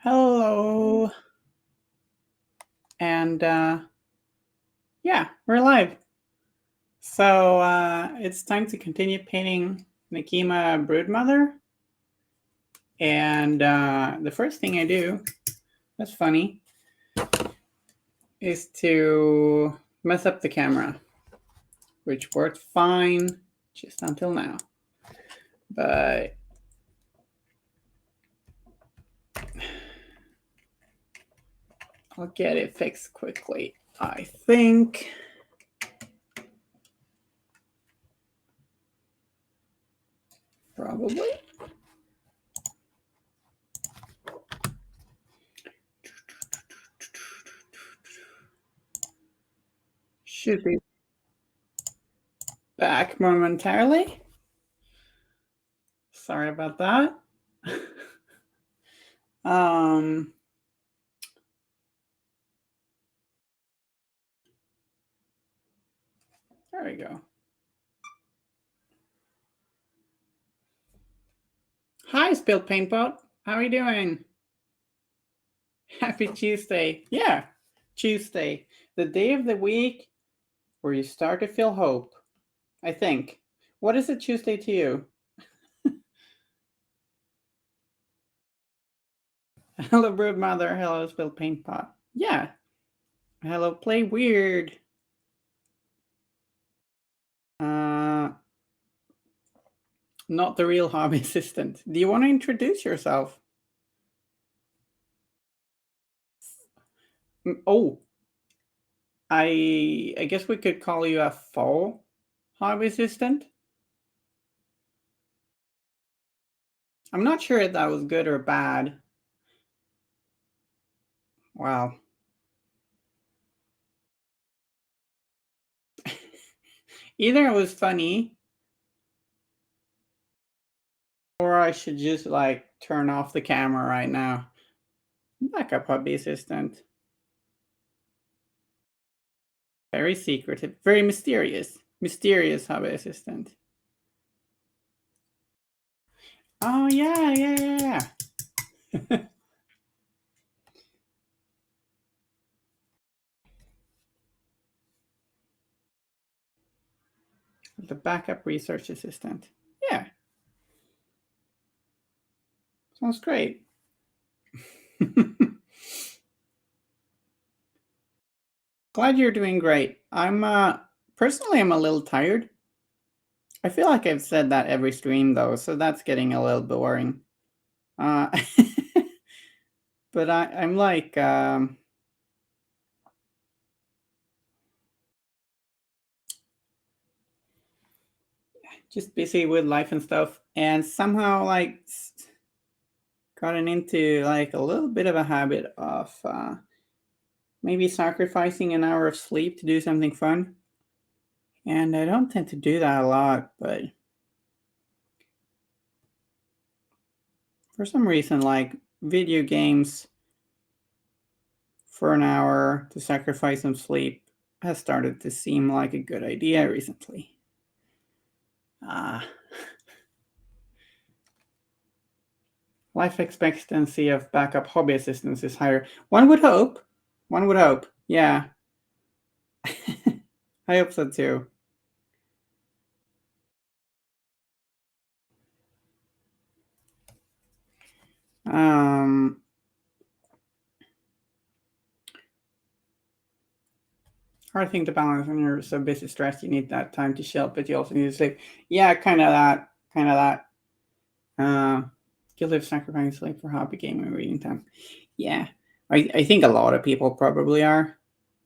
Hello. And yeah, we're live. So it's time to continue painting Nekima Broodmother. And the first thing I do, that's funny, is to mess up the camera, which worked fine just until now. But I'll get it fixed quickly, I think. Probably. Should be back momentarily. Sorry about that. There we go. Hi, Spilled Paint Pot. How are you doing? Happy Tuesday. Yeah, Tuesday. The day of the week where you start to feel hope, I think. What is a Tuesday to you? Hello, Broodmother. Hello, Spilled Paint Pot. Yeah. Hello, Play Weird. Not the real hobby assistant. Do you want to introduce yourself? Oh, I guess we could call you a faux hobby assistant. I'm not sure if that was good or bad. Wow. Either it was funny, or I should just like turn off the camera right now. Backup hobby assistant. Very secretive, very mysterious. Mysterious hobby assistant. Oh yeah. The backup research assistant. Yeah. Sounds great. Glad you're doing great. I'm personally I'm a little tired. I feel like I've said that every stream though, so that's getting a little boring. But I'm like just busy with life and stuff, and somehow like gotten into like a little bit of a habit of maybe sacrificing an hour of sleep to do something fun. And I don't tend to do that a lot, but for some reason, like video games for an hour to sacrifice some sleep has started to seem like a good idea recently. Life expectancy of backup hobby assistants is higher. One would hope. One would hope. Yeah. I hope so too. Hard thing to balance when you're so busy, stressed. You need that time to chill, but you also need to sleep. Yeah, kind of that. Guilty of sacrificing sleep for hobby gaming and reading time. Yeah, I think a lot of people probably are,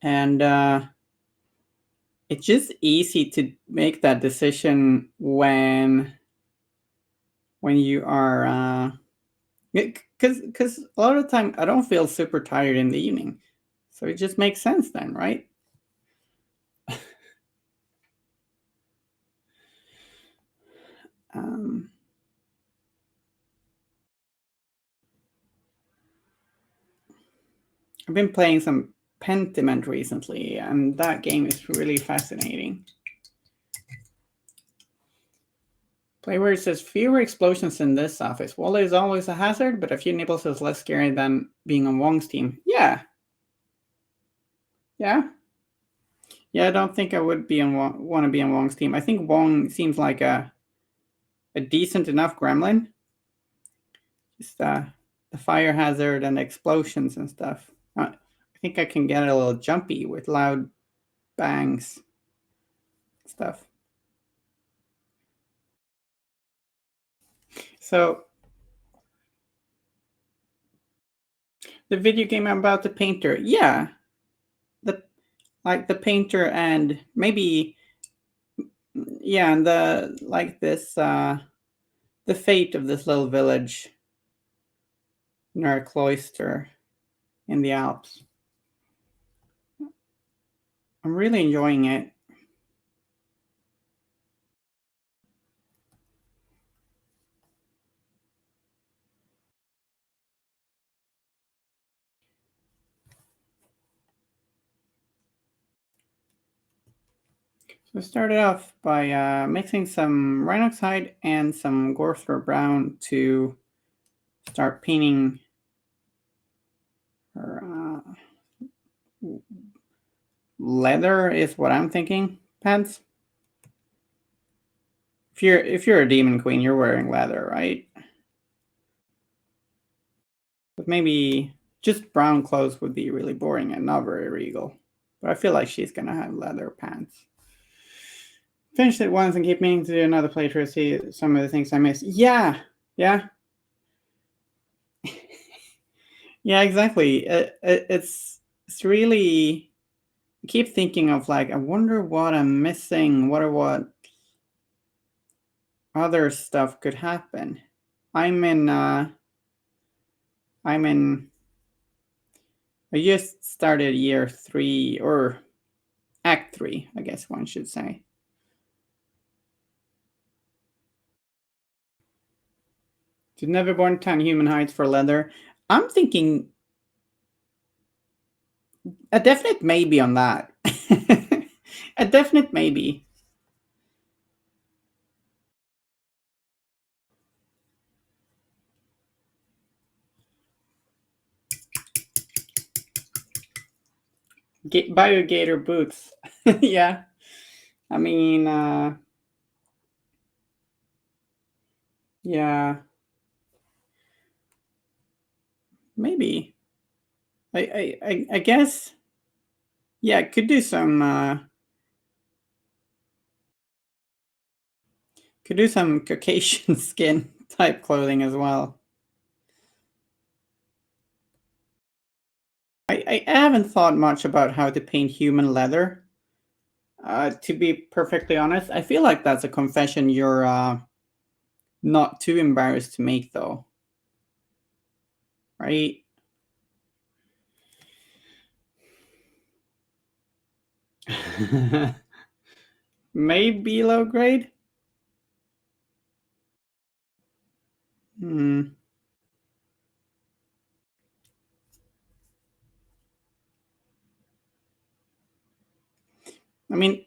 and it's just easy to make that decision when you are because a lot of the time I don't feel super tired in the evening, so it just makes sense then, right? I've been playing some Pentiment recently, and that game is really fascinating. Playware says fewer explosions in this office. Wally is always a hazard, but a few nibbles is less scary than being on Wong's team. Yeah. Yeah. Yeah, I don't think I would be on want to be on Wong's team. I think Wong seems like a decent enough gremlin. Just the fire hazard and explosions and stuff. I think I can get a little jumpy with loud bangs stuff. So the video game about the painter, yeah, the the painter and maybe yeah, and the this the fate of this little village near a cloister in the Alps. I'm really enjoying it. So I started off by mixing some Rhinox hide and some Gorthra Brown to start painting her leather is what I'm thinking. Pants. If you're a demon queen, you're wearing leather, right? But maybe just brown clothes would be really boring and not very regal. But I feel like she's gonna have leather pants. Finished it once and keep meaning to do another playthrough to see some of the things I missed. Yeah, yeah, yeah, exactly. It's really I keep thinking of like I wonder what I'm missing. What other stuff could happen. I'm in. I'm in. I just started year 3 or act 3, I guess one should say. Did Neverborn tan human hides for leather? I'm thinking a definite maybe on that. A definite maybe. Biogator boots. Yeah. I mean, yeah, maybe. I guess. Yeah, could do some Caucasian skin type clothing as well. I haven't thought much about how to paint human leather. To be perfectly honest, I feel like that's a confession you're not too embarrassed to make, though. Right? Maybe low grade? Hmm. I mean,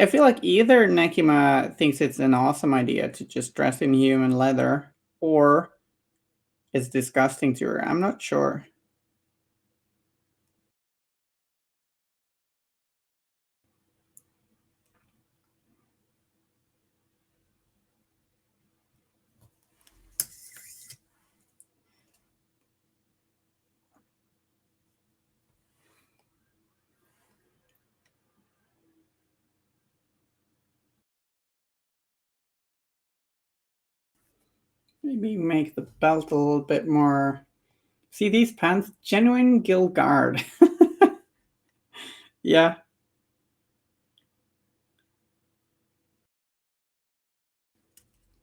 I feel like either Nekima thinks it's an awesome idea to just dress in human leather, or it's disgusting to her. I'm not sure. Maybe make the belt a little bit more. See these pants? Genuine gill guard. Yeah.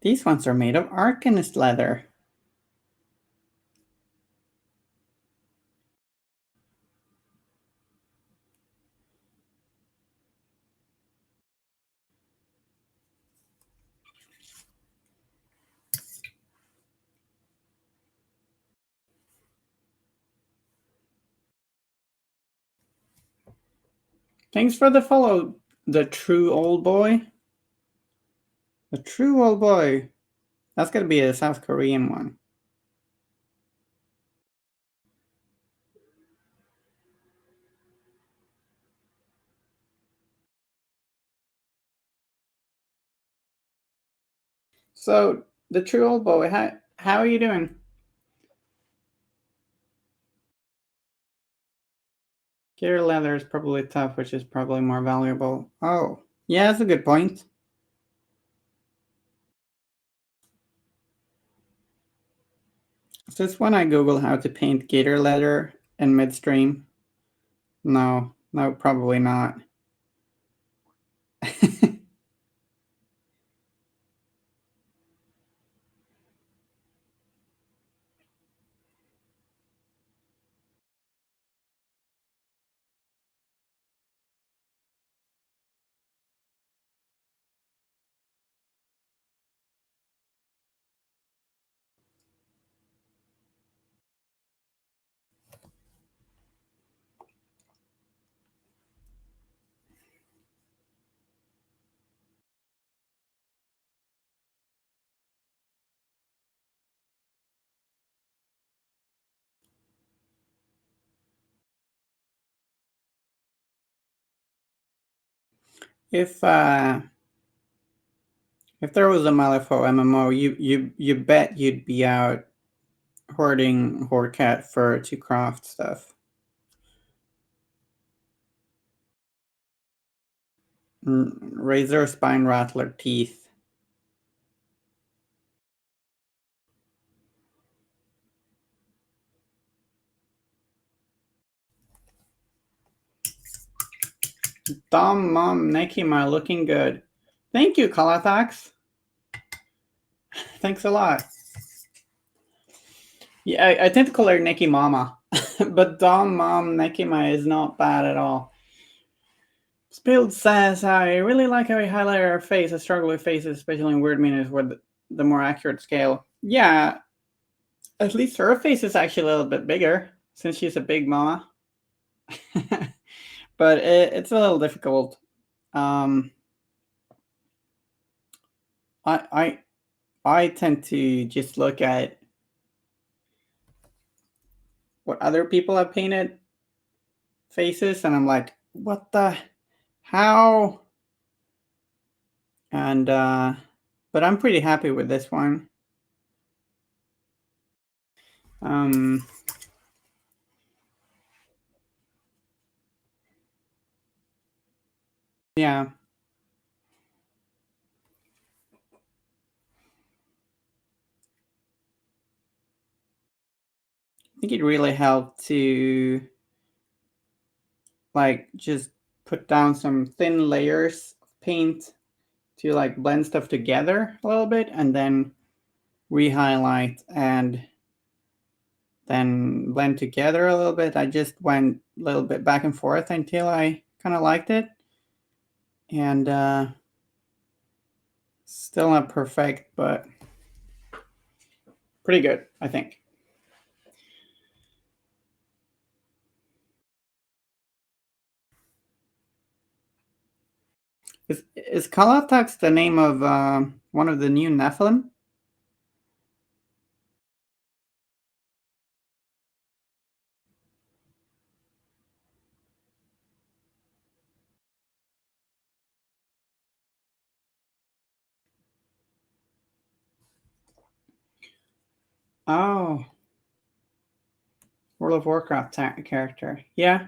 These ones are made of Arcanist leather. Thanks for the follow, the true old boy. The true old boy. That's gonna be a South Korean one. So, the true old boy, how are you doing? Gear leather is probably tough, which is probably more valuable. Oh, yeah, that's a good point. Is this when I Google how to paint gator leather in midstream? No, no, probably not. if uh, if there was a Malifaux MMO, you bet you'd be out hoarding Horcat fur to craft stuff. Razor spine rattler teeth. Dom mom Nekima looking good. Thank you, Kalatax. Thanks a lot. Yeah, I tend to call her Neki Mama, but Dom Mom Nekima is not bad at all. Spilled says, I really like how he highlighted her face. I struggle with faces, especially in weird minutes with the more accurate scale. Yeah, at least her face is actually a little bit bigger since she's a big mama. But it's a little difficult. Um, I, I I tend to just look at what other people have painted faces, and I'm like, what the how? And but I'm pretty happy with this one. Um, yeah, I think it really helped to like just put down some thin layers of paint to like blend stuff together a little bit, and then re-highlight and then blend together a little bit. I just went a little bit back and forth until I kind of liked it, and still not perfect, but pretty good, I think. Is Kalatax the name of one of the new Nephilim? Oh, World of Warcraft character. Yeah,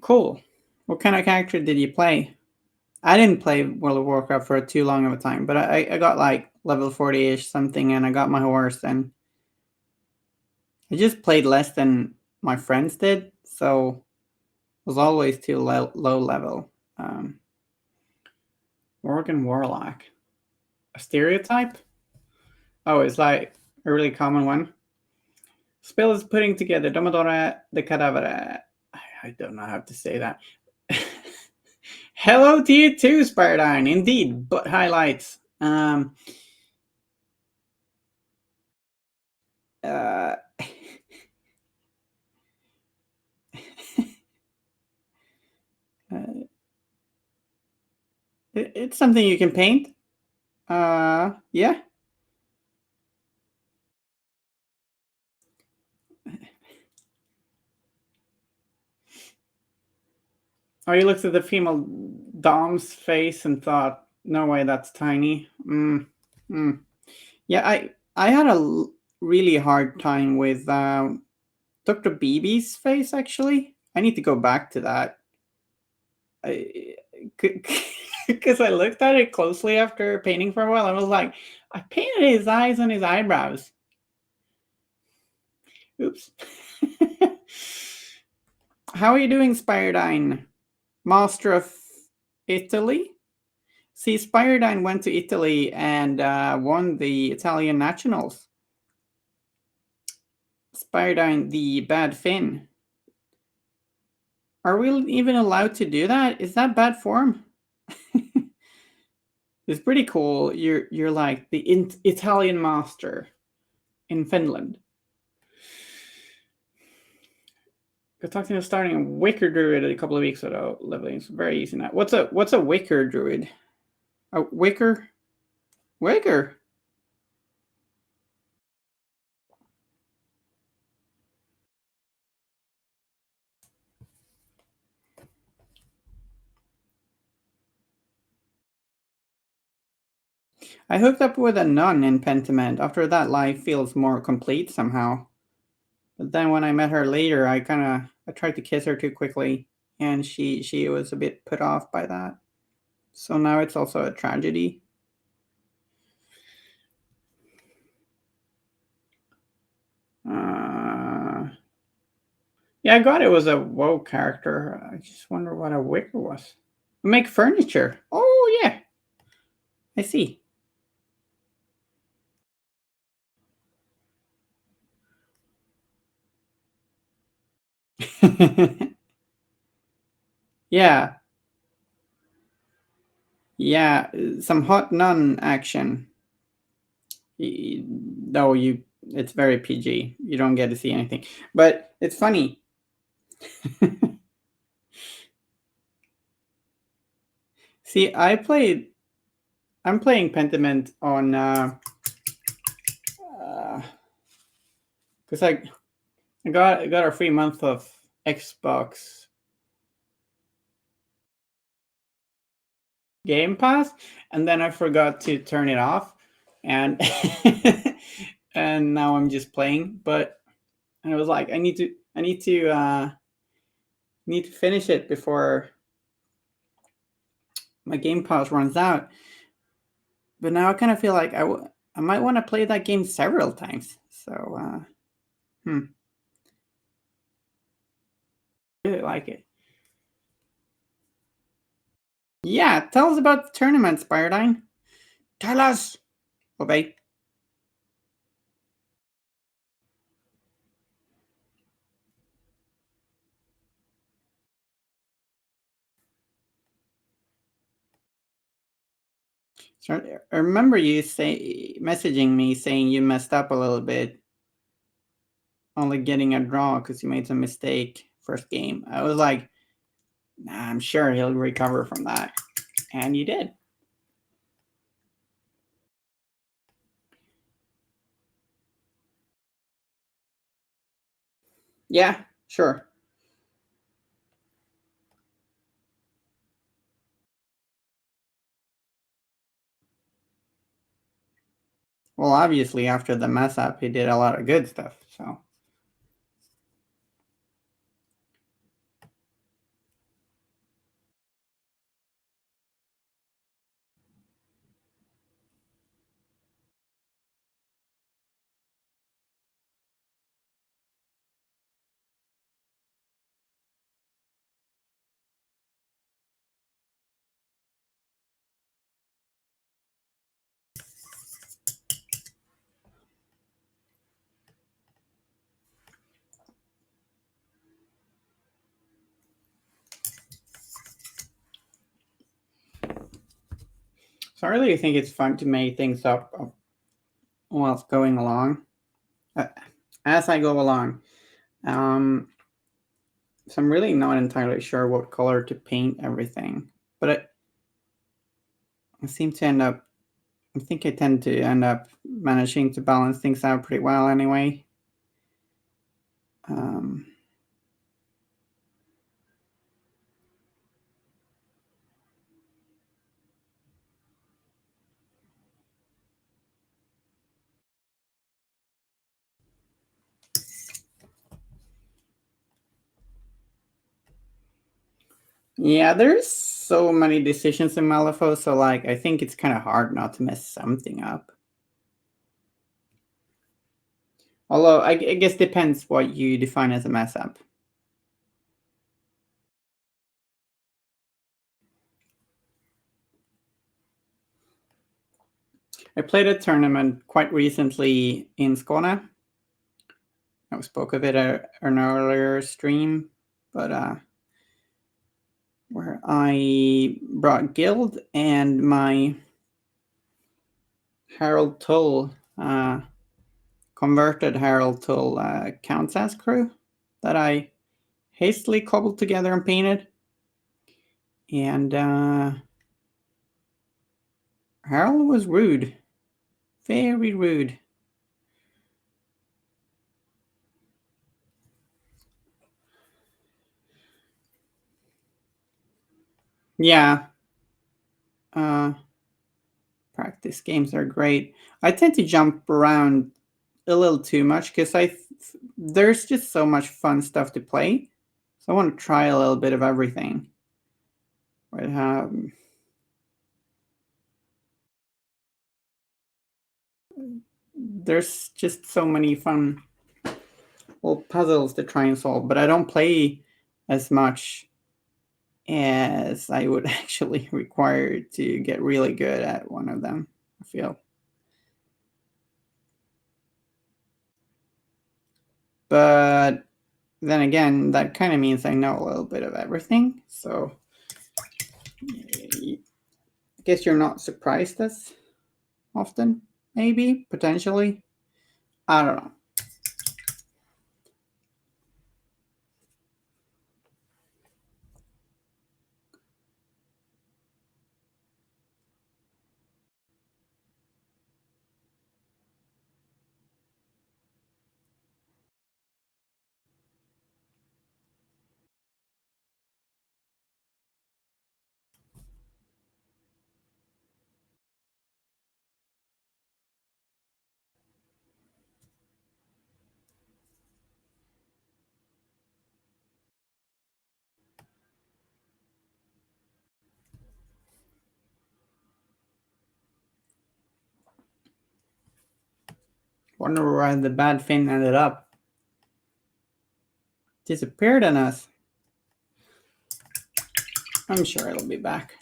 cool. What kind of character did you play? I didn't play World of Warcraft for too long of a time, but I got like level 40-ish something, and I got my horse, and I just played less than my friends did, so was always too low level. Morgan Warlock. A stereotype? Oh, it's like a really common one. Spill is putting together Domadora the Cadavera. I don't know how to say that. Hello to you too, Spiridine. Indeed, but highlights. Uh, it's something you can paint. Yeah. Oh, you looked at the female Dom's face and thought, "No way, that's tiny." Yeah, I had a really hard time with Dr. BB's face. Actually, I need to go back to that. I because I looked at it closely after painting for a while. I was like, I painted his eyes and his eyebrows. Oops. How are you doing, Spiredine? Master of Italy? See, Spiredine went to Italy and won the Italian nationals. Spiredine, the bad Finn. Are we even allowed to do that? Is that bad form? It's pretty cool. You're like the Italian master in Finland. Talking to starting a Wicker Druid a couple of weeks ago. Leveling is very easy now. What's a Wicker Druid? A Wicker? Wicker? I hooked up with a nun in Pentiment. After that, life feels more complete somehow. But then when I met her later, I tried to kiss her too quickly, and she was a bit put off by that. So now it's also a tragedy. Yeah, I got it was a WoW character. I just wonder what a wicker was. Make furniture. Oh yeah, I see. Yeah, yeah, some hot nun action. No, it's very PG. You don't get to see anything, but it's funny. See, I'm playing Pentiment on because I got a free month of Xbox Game Pass, and then I forgot to turn it off, and and now I'm just playing. But I was like, I need to finish it before my Game Pass runs out. But now I kind of feel like I might want to play that game several times. So really like it. Yeah, tell us about the tournament, Spiredine. Tell us. Obey. So I remember you messaging me saying you messed up a little bit, only getting a draw because you made some mistake first game. I was like, nah, I'm sure he'll recover from that, and you did. Yeah, sure. Well, obviously after the mess up, he did a lot of good stuff. So So I really think it's fun to make things up while it's going along, uh, as I go along. Um, so I'm really not entirely sure what color to paint everything, but I seem to end up I think I tend to end up managing to balance things out pretty well anyway. Um, yeah, there's so many decisions in Malifaux, so like I think it's kind of hard not to mess something up. Although I guess depends what you define as a mess up. I played a tournament quite recently in Skåne. I spoke of it at an earlier stream, but where I brought Guild and my Harold Tull, converted Harold Tull Count's Ass crew that I hastily cobbled together and painted. And Harold was rude. Very rude. Yeah. Uh, practice games are great. I tend to jump around a little too much because there's just so much fun stuff to play. So I want to try a little bit of everything. Right? There's just so many fun little puzzles to try and solve, but I don't play as much as I would actually require to get really good at one of them, I feel. But then again, that kind of means I know a little bit of everything. So I guess you're not surprised as often, maybe, potentially. I don't know. Wonder where the bad fin ended up. Disappeared on us. I'm sure it'll be back.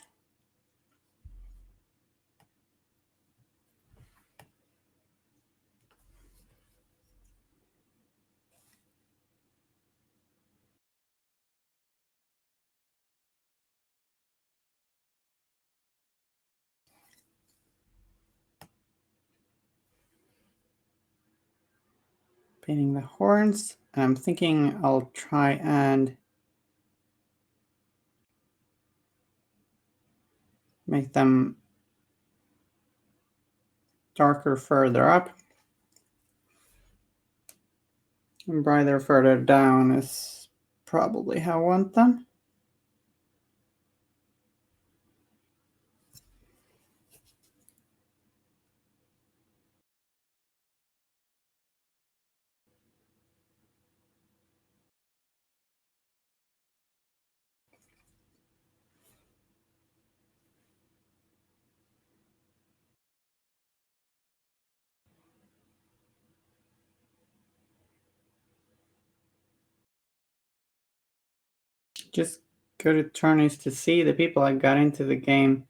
Painting the horns. And I'm thinking I'll try and make them darker further up and brighter further down is probably how I want them. Just go to tourneys to see the people I got into the game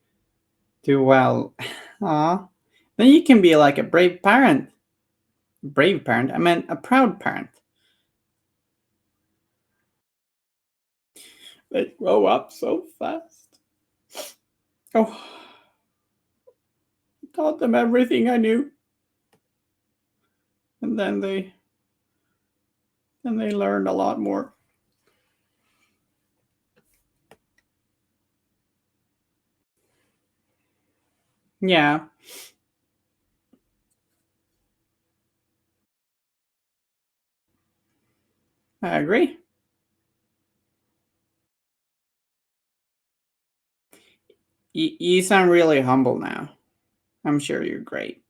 do well. Aw. Then you can be like a brave parent. Brave parent? I meant a proud parent. They grow up so fast. Oh, I taught them everything I knew. And then they learned a lot more. Yeah. I agree. You sound really humble now. I'm sure you're great.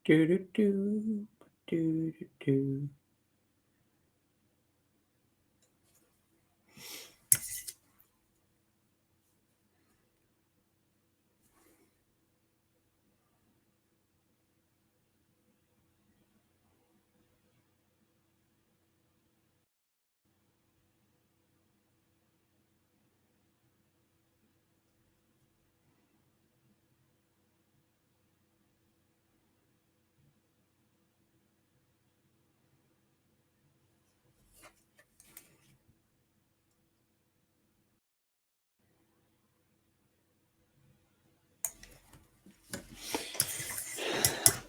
Do do do do do do.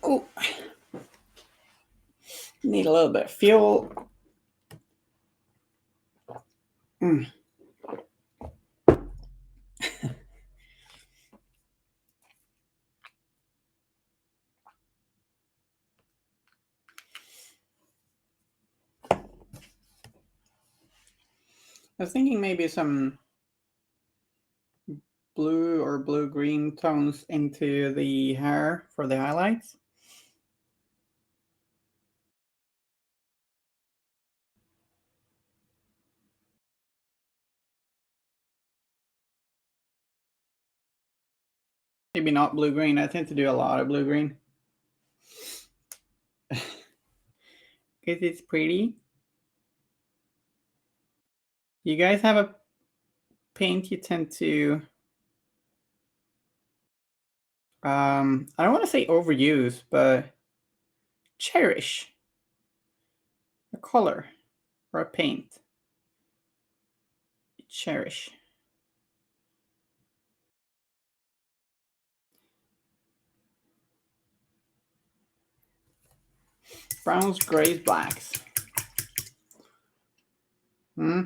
Oh, need a little bit of fuel. Mm. I was thinking maybe some blue or blue-green tones into the hair for the highlights. Maybe not blue-green. I tend to do a lot of blue-green. Because it's pretty. You guys have a paint you tend to, I don't want to say overuse, but cherish a color or a paint. Cherish. Browns, grays, blacks. Hmm?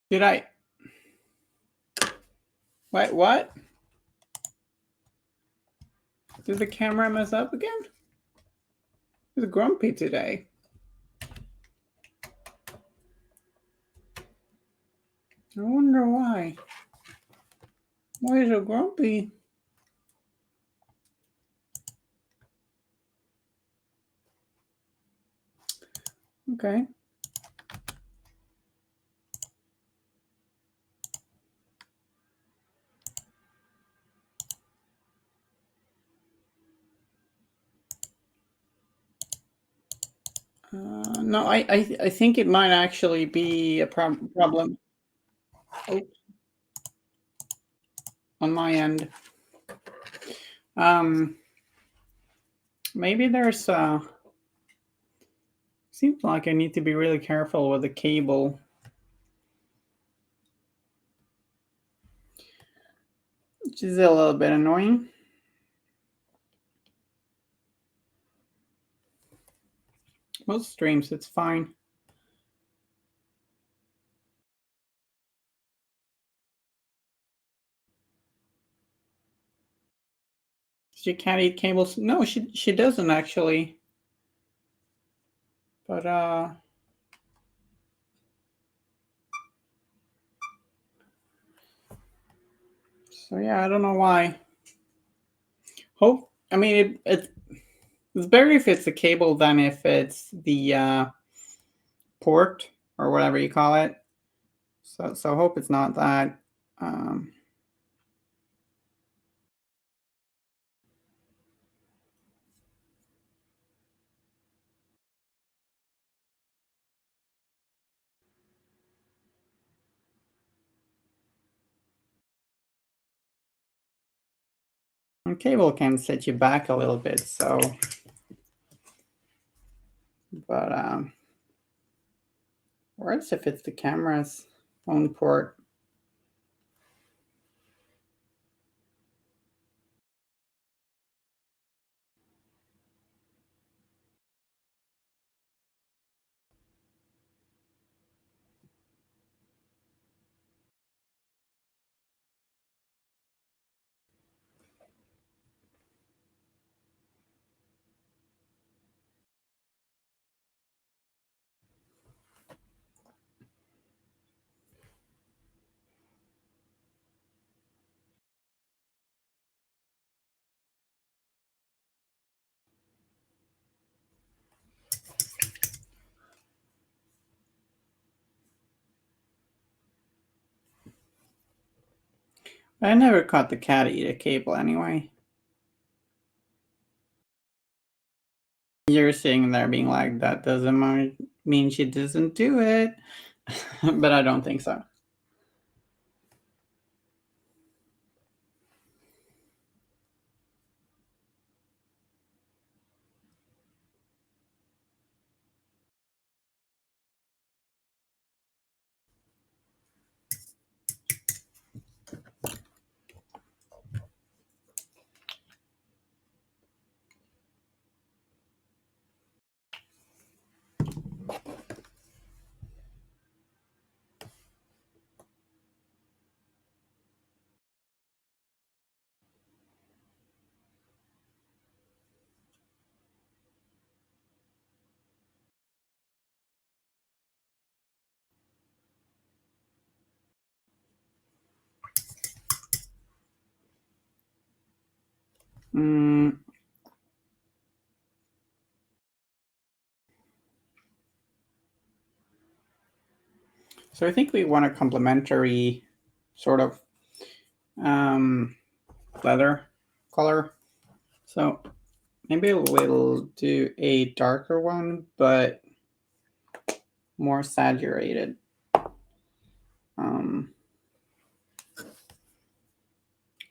Did I? Wait, what? Did the camera mess up again? It's grumpy today. I wonder why. Why is it grumpy? Okay. No, I think it might actually be a problem on my end. Um, maybe there's seems like I need to be really careful with the cable, which is a little bit annoying. Most streams, it's fine. She can't eat cables. No, she doesn't actually. But so yeah, I don't know why. Hope I mean it's better if it's the cable than if it's the port or whatever you call it. So hope it's not that. Um, and cable can set you back a little bit. So, but worse if it's the camera's own port. I never caught the cat eat a cable anyway. You're sitting there being like, that doesn't mean she doesn't do it. But I don't think so. Mm, so I think we want a complementary sort of um, leather color. So maybe we'll do a darker one, but more saturated.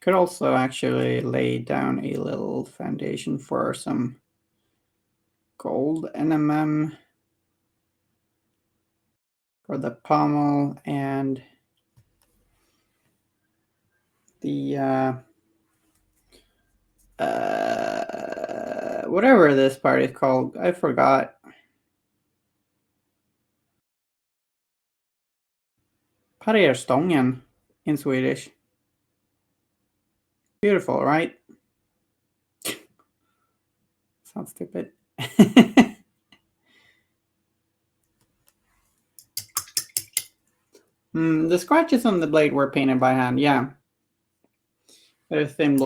Could also actually lay down a little foundation for some gold NMM for the pommel and the whatever this part is called. I forgot. Parerstången in Swedish. Beautiful, right? Sounds stupid. The scratches on the blade were painted by hand. Yeah, a thin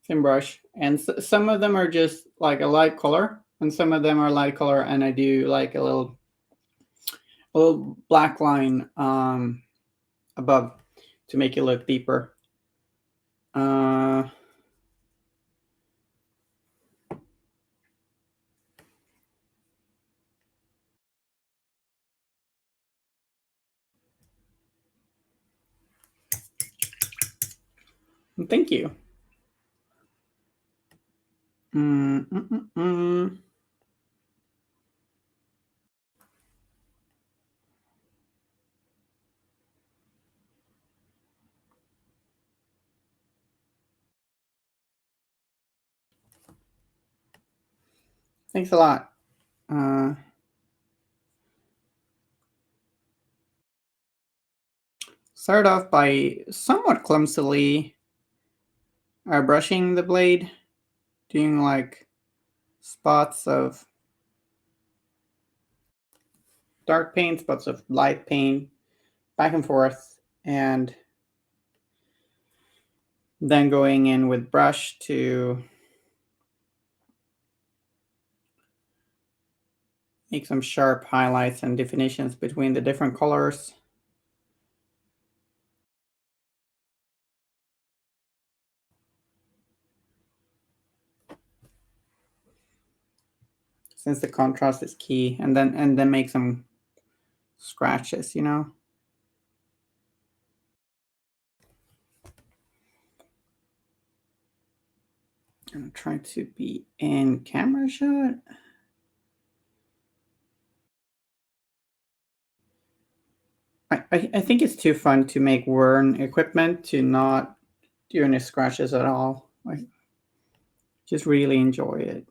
brush, and some of them are just like a light color, and some of them are light color, and I do like a little black line above to make it look deeper. Thank you. Mm, mm, mm, mm. Thanks a lot. Start off by somewhat clumsily brushing the blade, doing like spots of dark paint, spots of light paint, back and forth, and then going in with brush to make some sharp highlights and definitions between the different colors. Since the contrast is key, and then make some scratches, you know. I'm gonna try to be in camera shot. I think it's too fun to make worn equipment to not do any scratches at all. I just really enjoy it.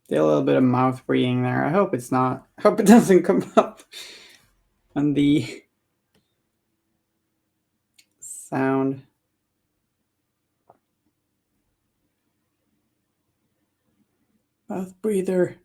Did a little bit of mouth breathing there. I hope it's not. I hope it doesn't come up on the sound. Mouth breather.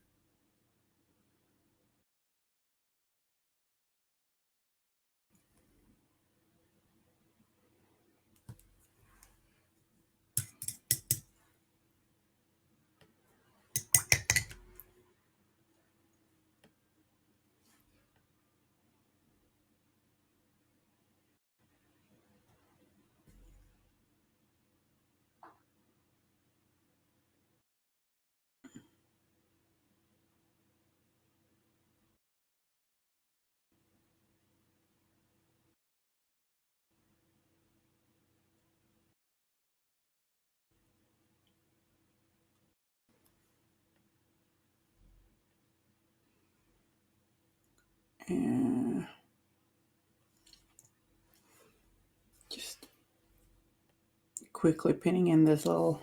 And just quickly pinning in this little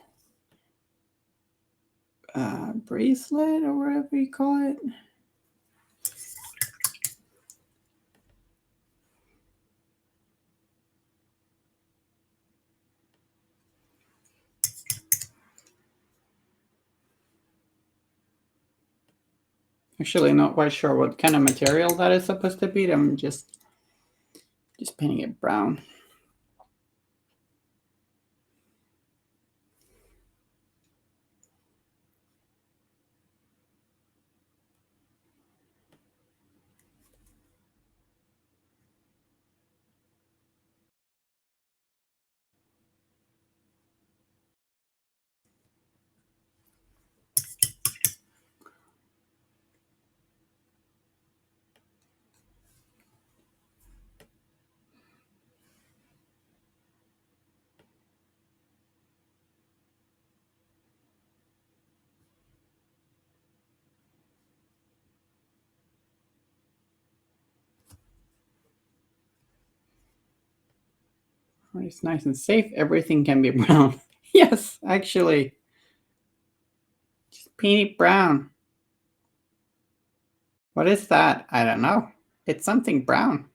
bracelet or whatever you call it. Actually, not quite sure what kind of material that is supposed to be. I'm just painting it brown. It's nice and safe. Everything can be brown. Yes, actually. Just paint it brown. What is that? I don't know. It's something brown.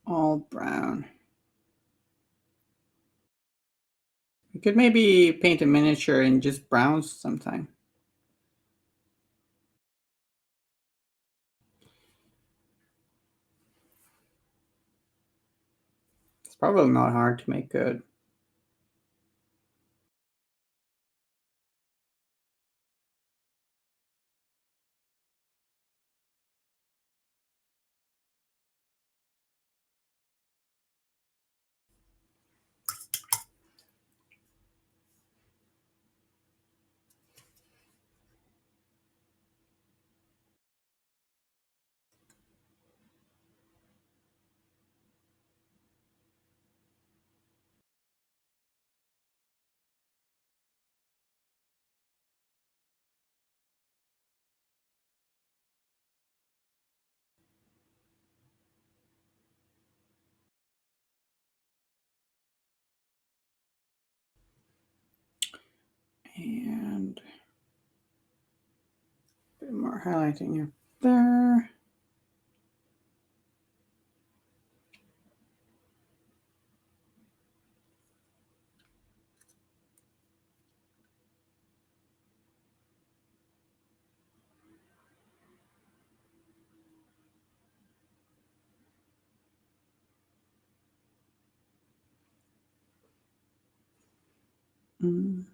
All brown. We could maybe paint a miniature in just browns sometime. It's probably not hard to make good. And a bit more highlighting up there. Mm.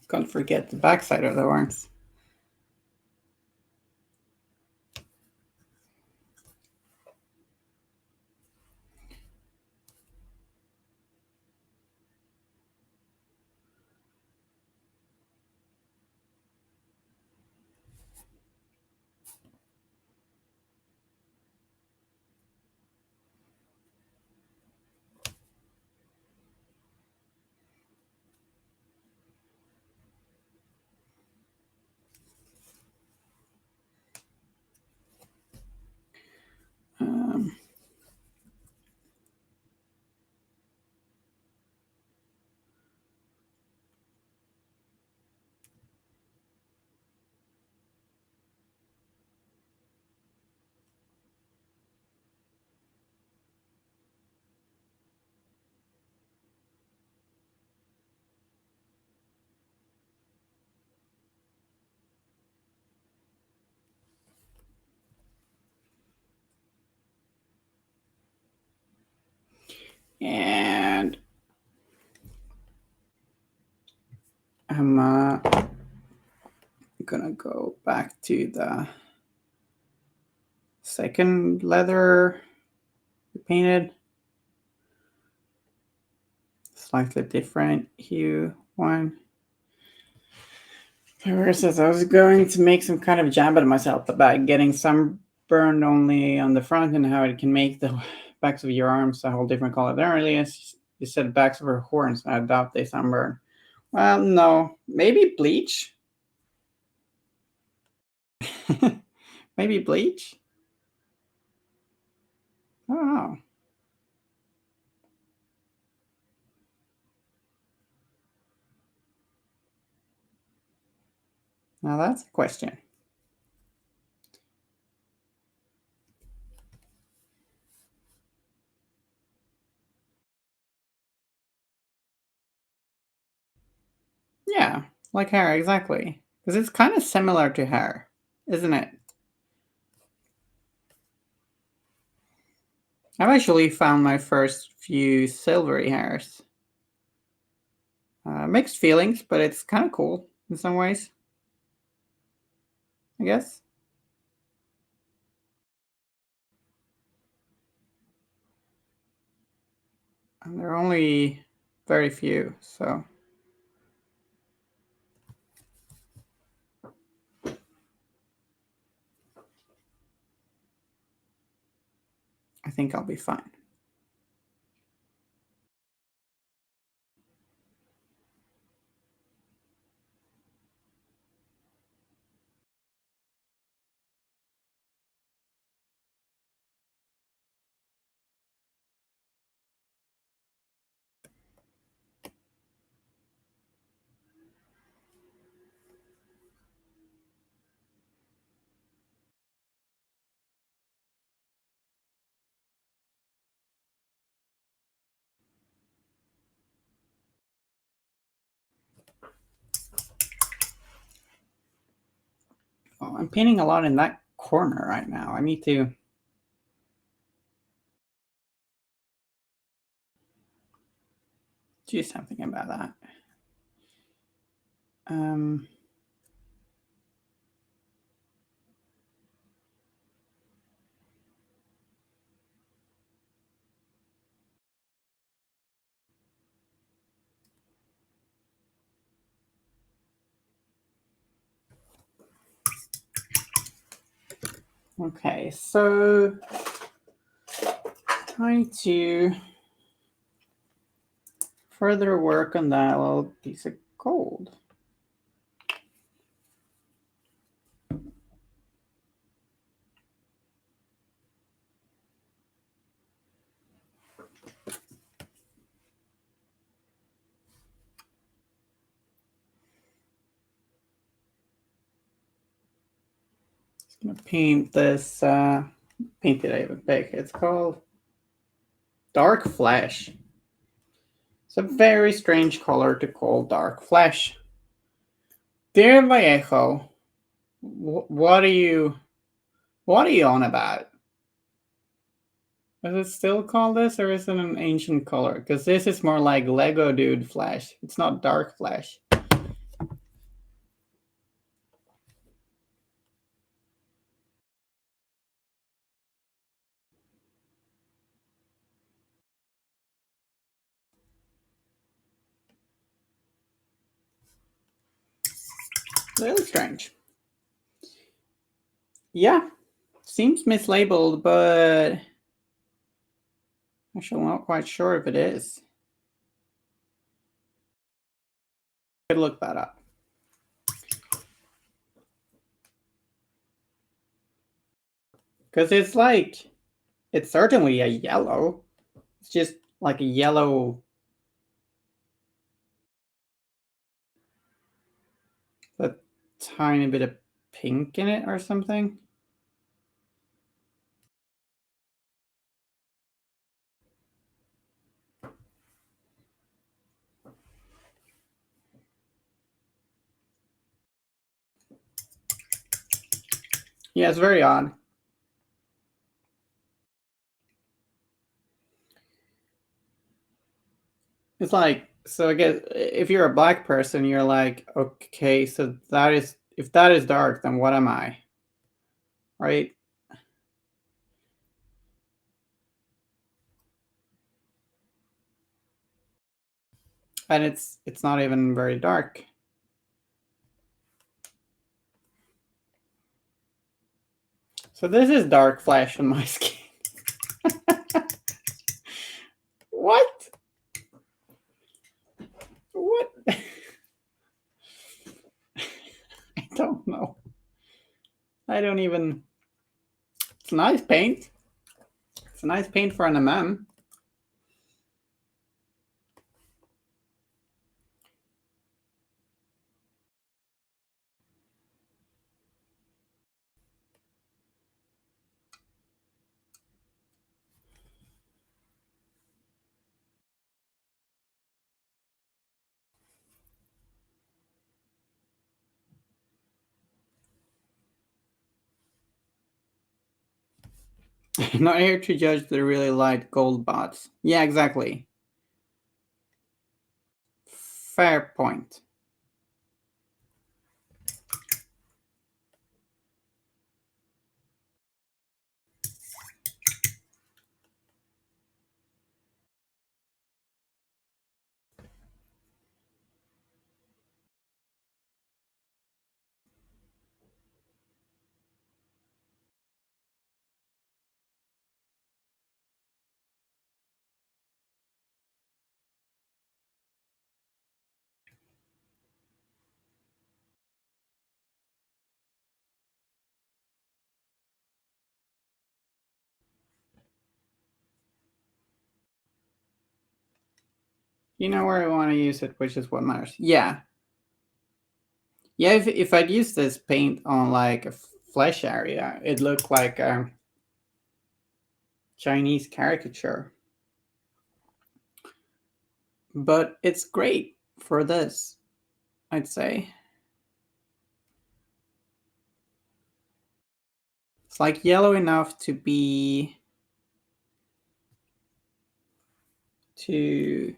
Can't forget the backside of the horns. And I'm gonna go back to the second leather we painted. Slightly different hue one. Whereas I was going to make some kind of jab at myself about getting sunburned only on the front and how it can make the backs of your arms a whole different color. There really is. You said backs of her horns. I doubt they sunburn. Well, no. Maybe bleach? Maybe bleach? I don't know. Now that's a question. Yeah, like hair, exactly. Because it's kind of similar to hair, isn't it? I've actually found my first few silvery hairs. Mixed feelings, but it's kind of cool in some ways, I guess. And there are only very few, so I think I'll be fine. Oh, I'm painting a lot in that corner right now. I need to do something about that. Um, okay, so trying to further work on that little piece of gold. Just gonna paint this. Paint it even big. It's called Dark Flesh. It's a very strange color to call dark flesh. Dear Vallejo, what are you on about? Is it still called this, or is it an ancient color? Because this is more like Lego Dude Flash. It's not Dark Flash. A little strange. Yeah, seems mislabeled, but actually I'm not quite sure if it is. Could look that up. Because it's certainly a yellow. It's just like a yellow, a tiny bit of pink in it or something. Yeah, it's very odd. It's like, so I guess if you're a black person, you're like, okay, so that is, if that is dark, then what am I? Right? And it's not even very dark. So this is dark flesh on my skin. What? What? I don't know. I don't even. It's nice paint. It's a nice paint for an MM. Not here to judge the really light gold bots. Yeah, exactly. Fair point. You know where I want to use it, which is what matters. Yeah. Yeah, if I'd used this paint on like a flesh area, it looked like a Chinese caricature. But it's great for this, I'd say. It's like yellow enough to be to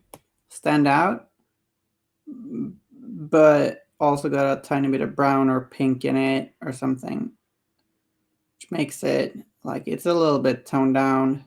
stand out, but also got a tiny bit of brown or pink in it or something, which makes it like it's a little bit toned down.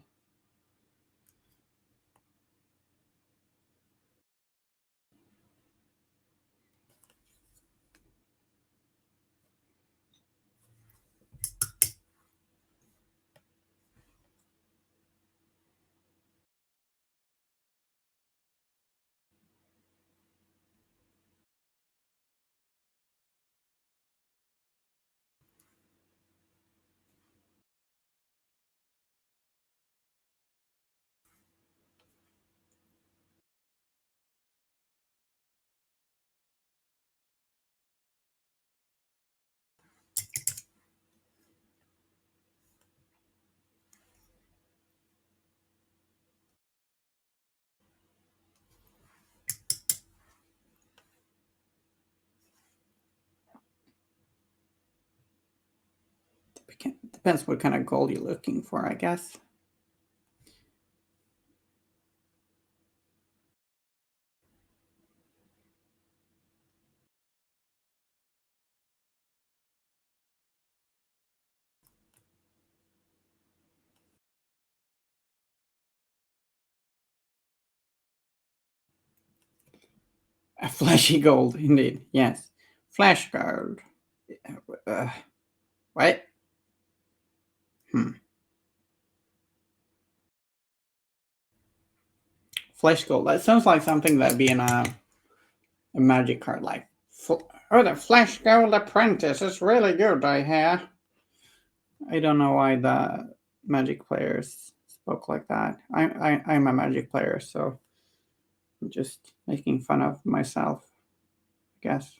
Depends what kind of gold you're looking for, I guess. A flashy gold, indeed. Yes. Flash gold. Uh, what? Hmm. Flash gold. That sounds like something that'd be in a magic card, like, oh, the Flash Gold Apprentice is really good, I hear. I don't know why the magic players spoke like that. I'm a magic player, so I'm just making fun of myself, I guess.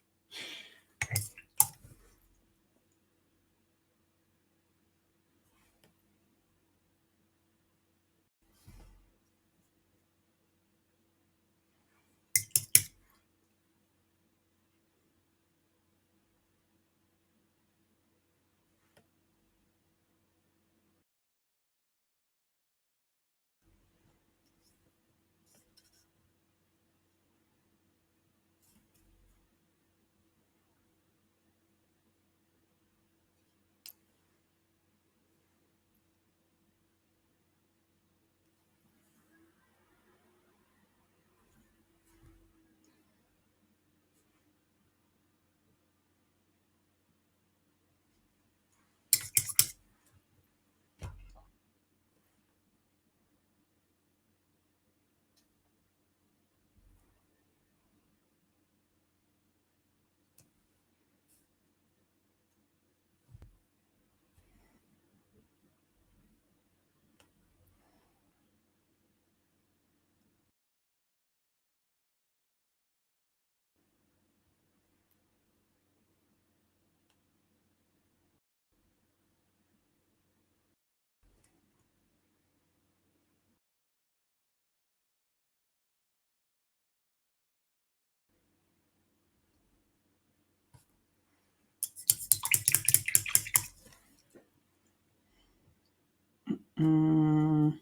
Mm,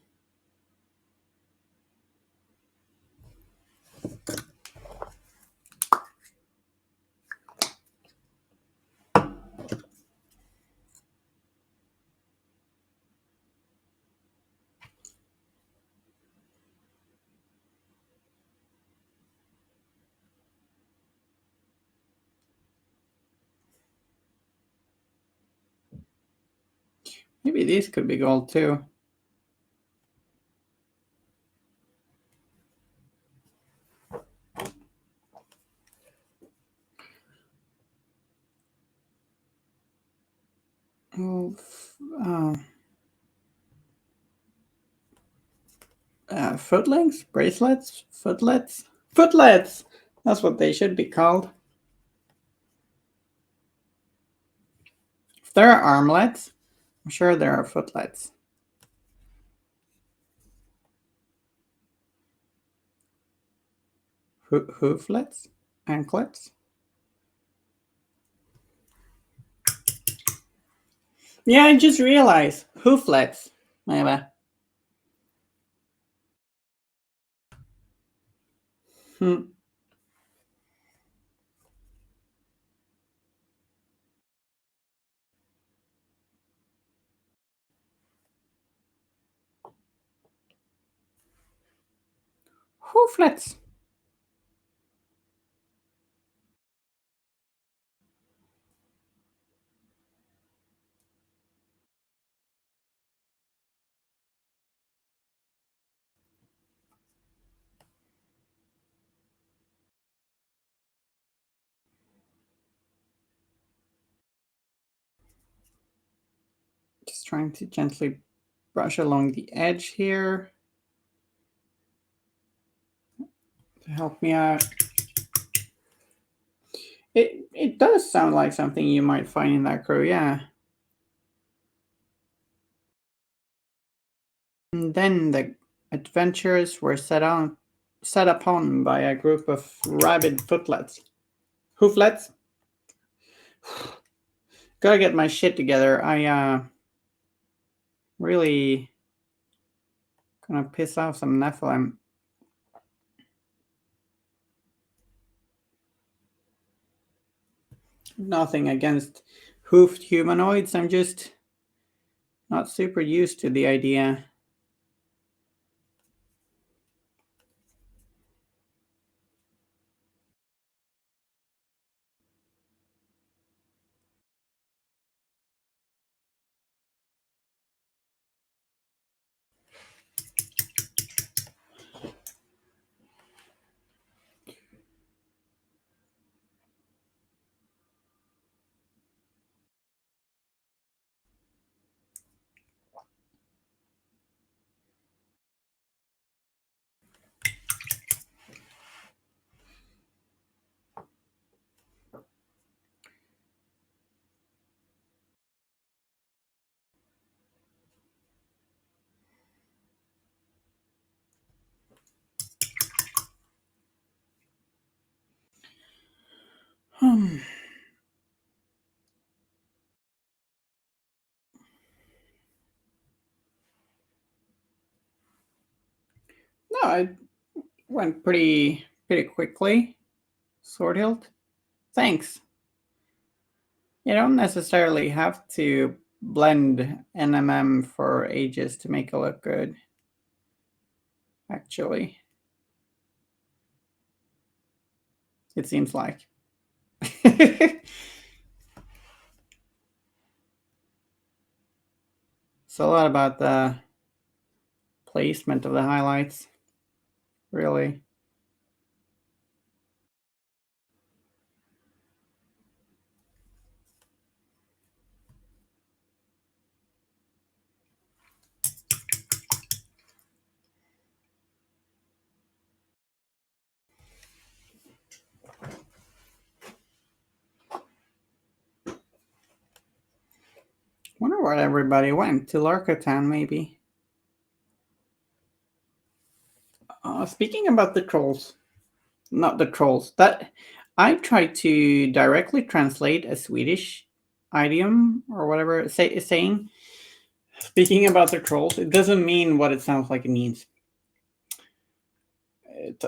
maybe these could be gold too. Oh, footlinks, bracelets, footlets, footlets. That's what they should be called. If there are armlets, I'm sure there are footlets. Hooflets, anklets. Yeah, I just realized hooflets. Maybe. Hmm. Hooflets. Just trying to gently brush along the edge here to help me out. It does sound like something you might find in that crew, yeah. And then the adventurers were set upon by a group of rabid footlets. Hooflets? Gotta get my shit together. I really gonna piss off some Nephilim. Nothing against hoofed humanoids. I'm just not super used to the idea. Hmm. No, it went pretty quickly. Swordhilt. Thanks. You don't necessarily have to blend NMM for ages to make it look good. Actually, it seems like. It's a lot about the placement of the highlights, really. Wonder where everybody went. To Larkotown, maybe. Speaking about the trolls, not the trolls. That I tried to directly translate a Swedish idiom or whatever saying, Speaking about the trolls, it doesn't mean what it sounds like it means.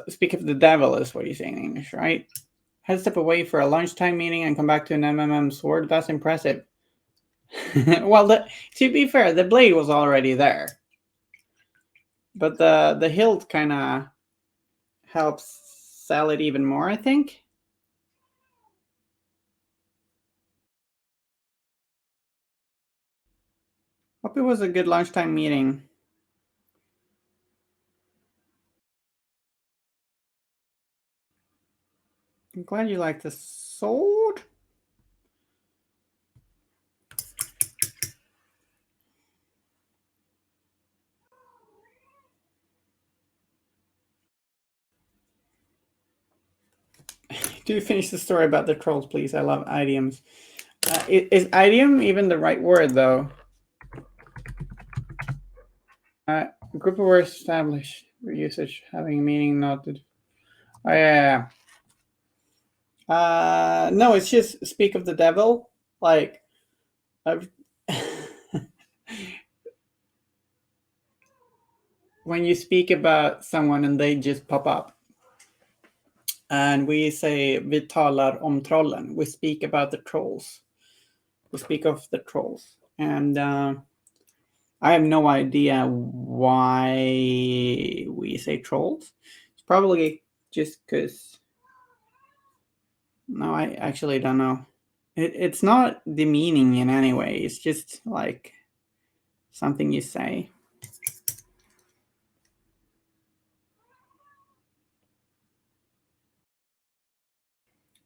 Speak of the devil is what you say in English, right? Had to step away for a lunchtime meeting and come back to an MMM sword. That's impressive. Well, to be fair, the blade was already there, but the hilt kind of helps sell it even more, I think. Hope it was a good lunchtime meeting. I'm glad you like the sword. Do finish the story about the trolls, please. I love idioms. Is idiom even the right word, though? A group of words established for usage having a meaning noted. Oh, yeah. No, it's just speak of the devil. Like, I've when you speak about someone and they just pop up. And we say, vi talar om trollen. We speak about the trolls. We speak of the trolls. And I have no idea why we say trolls. It's probably just because. No, I actually don't know. It's not demeaning in any way. It's just like something you say.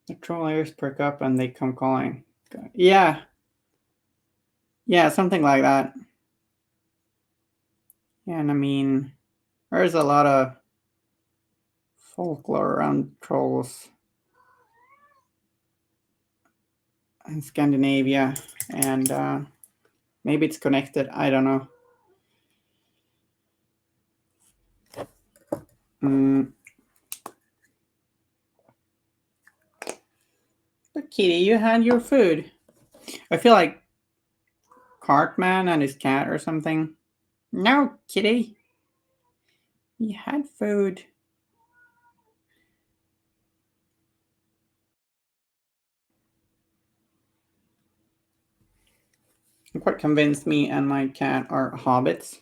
The troll ears perk up and they come calling. Yeah. Yeah, something like that. Yeah, and I mean, there's a lot of folklore around trolls in Scandinavia, and maybe it's connected. I don't know. But Kitty, you had your food. I feel like Cartman and his cat or something. No, Kitty, you had food. I'm quite convinced me and my cat are hobbits.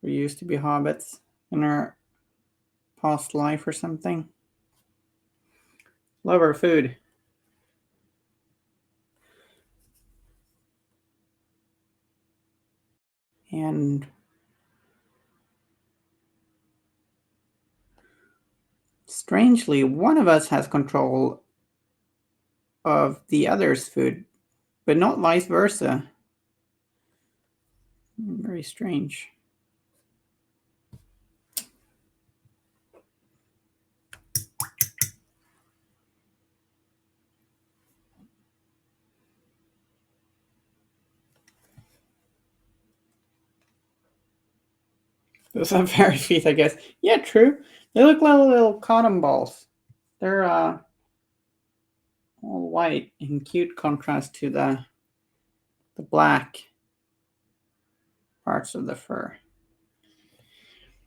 We used to be hobbits in our past life or something. Love our food. And strangely, one of us has control of the other's food, but not vice versa. Very strange. Those are fairy feet, I guess. Yeah, true. They look like little cotton balls. They're all white in cute contrast to the black parts of the fur.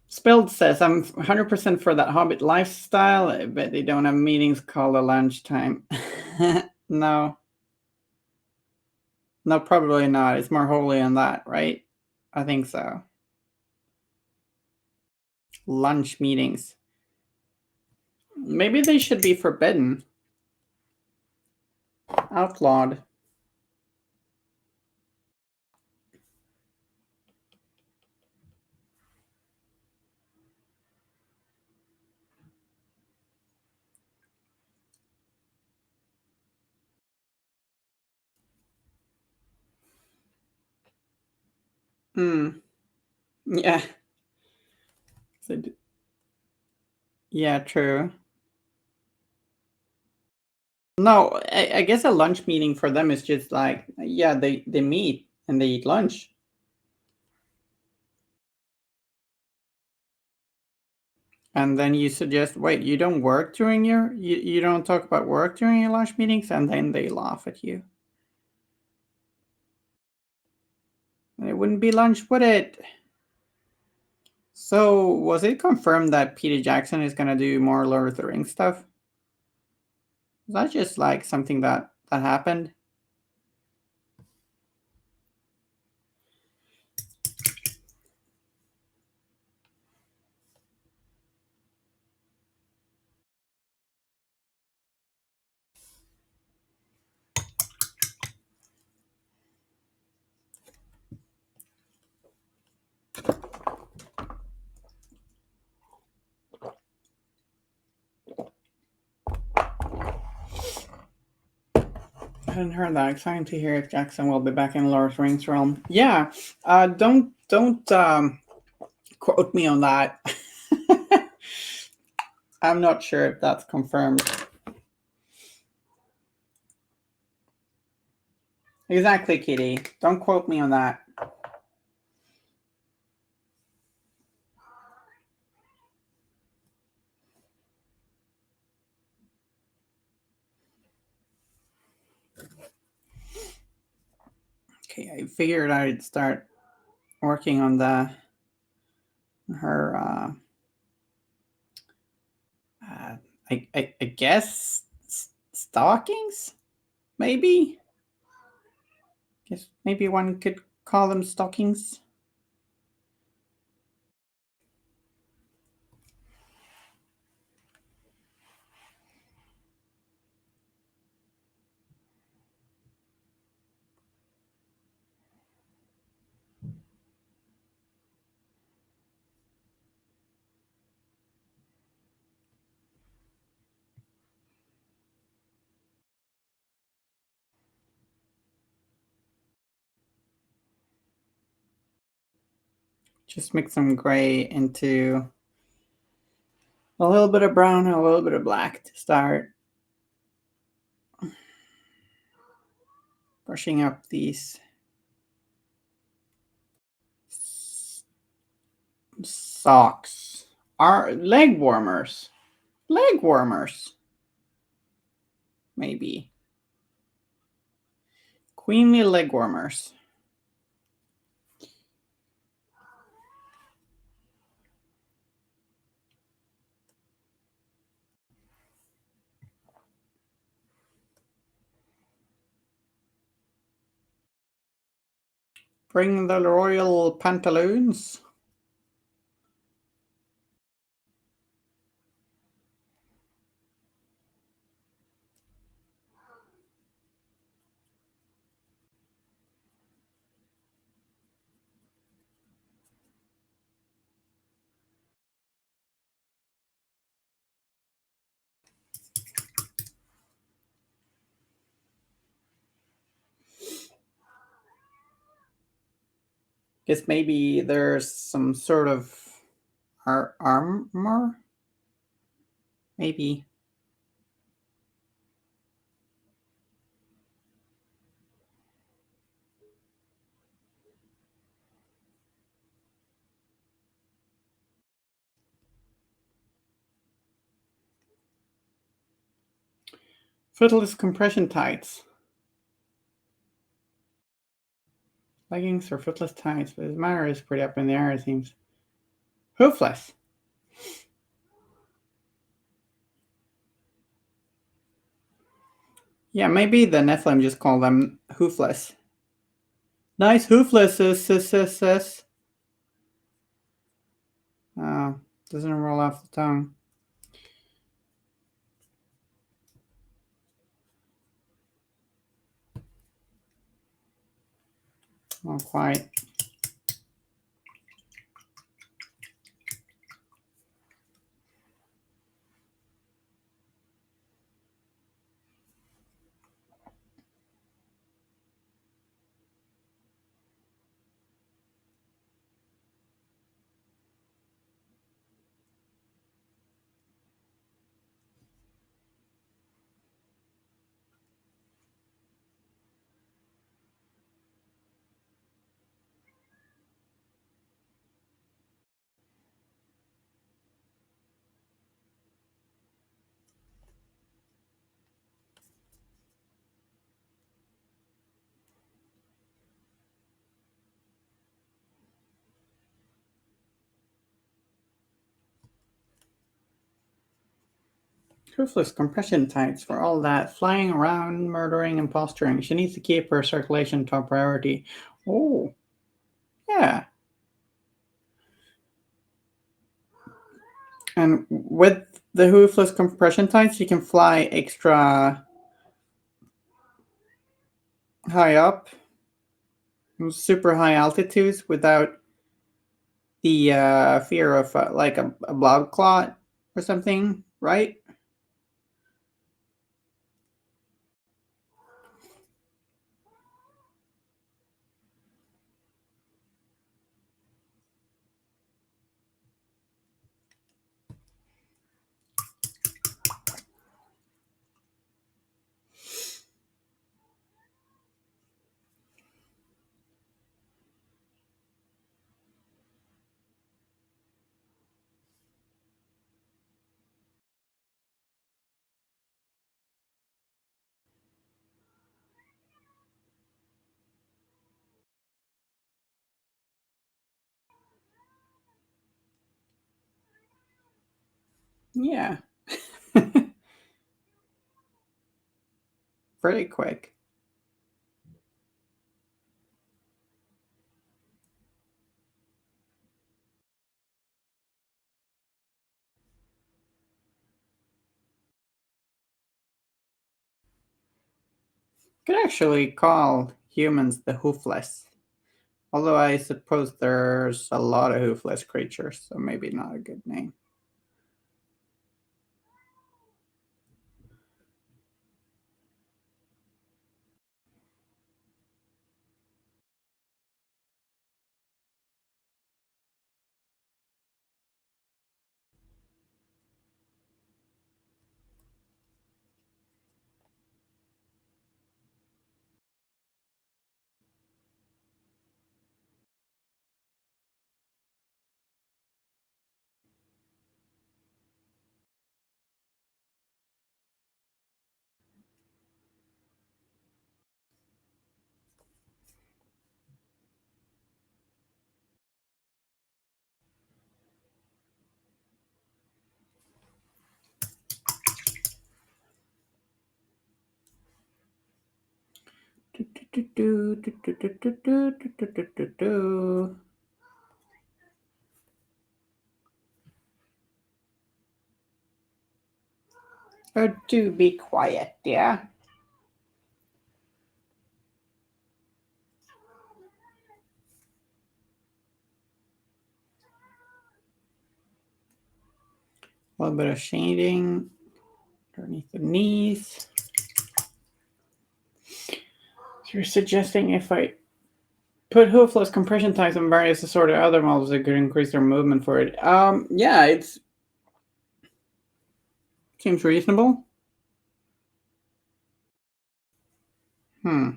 Spilled says, I'm 100% for that hobbit lifestyle, but they don't have meetings called a lunchtime. No. No, probably not. It's more holy than that, right? I think so. Lunch meetings. Maybe they should be forbidden. Outlawed. Hmm. Yeah. Yeah, true. No, I guess a lunch meeting for them is just like, yeah, they meet and they eat lunch. And then you suggest, wait, you don't work during you don't talk about work during your lunch meetings, and then they laugh at you. And it wouldn't be lunch, would it? So, was it confirmed that Peter Jackson is gonna do more Lord of the Rings stuff? Was that just like something that happened? I hadn't heard that. Exciting to hear if Jackson will be back in Lord of the Rings realm. Yeah, don't quote me on that. I'm not sure if that's confirmed. Exactly, Kitty. Don't quote me on that. Okay, I figured I'd start working on her. Uh, I guess stockings. Maybe. Guess maybe one could call them stockings. Just mix some gray into a little bit of brown and a little bit of black to start brushing up these socks. Are leg warmers. Leg warmers. Maybe. Queenly leg warmers. Bring the royal pantaloons. Guess maybe there's some sort of armor? Maybe. Footless compression tights. Leggings or footless tights, but his matter is pretty up in the air, it seems. Hoofless. Yeah, maybe the Nephilim just call them hoofless. Nice hoofless, sis. Doesn't roll off the tongue. Not quite. Ruthless compression tights for all that flying around, murdering, and posturing. She needs to keep her circulation top priority. Oh, yeah. And with the hoofless compression tights, you can fly extra high up, super high altitudes without the fear of like a blood clot or something, right? Yeah. Pretty quick. Could actually call humans the hoofless. Although I suppose there's a lot of hoofless creatures, so maybe not a good name. Oh, do be quiet, yeah. A little bit of shading underneath the knees. So you're suggesting if I put hoofless compression ties on various assorted other models, it could increase their movement for it. Yeah, it seems reasonable. Hmm.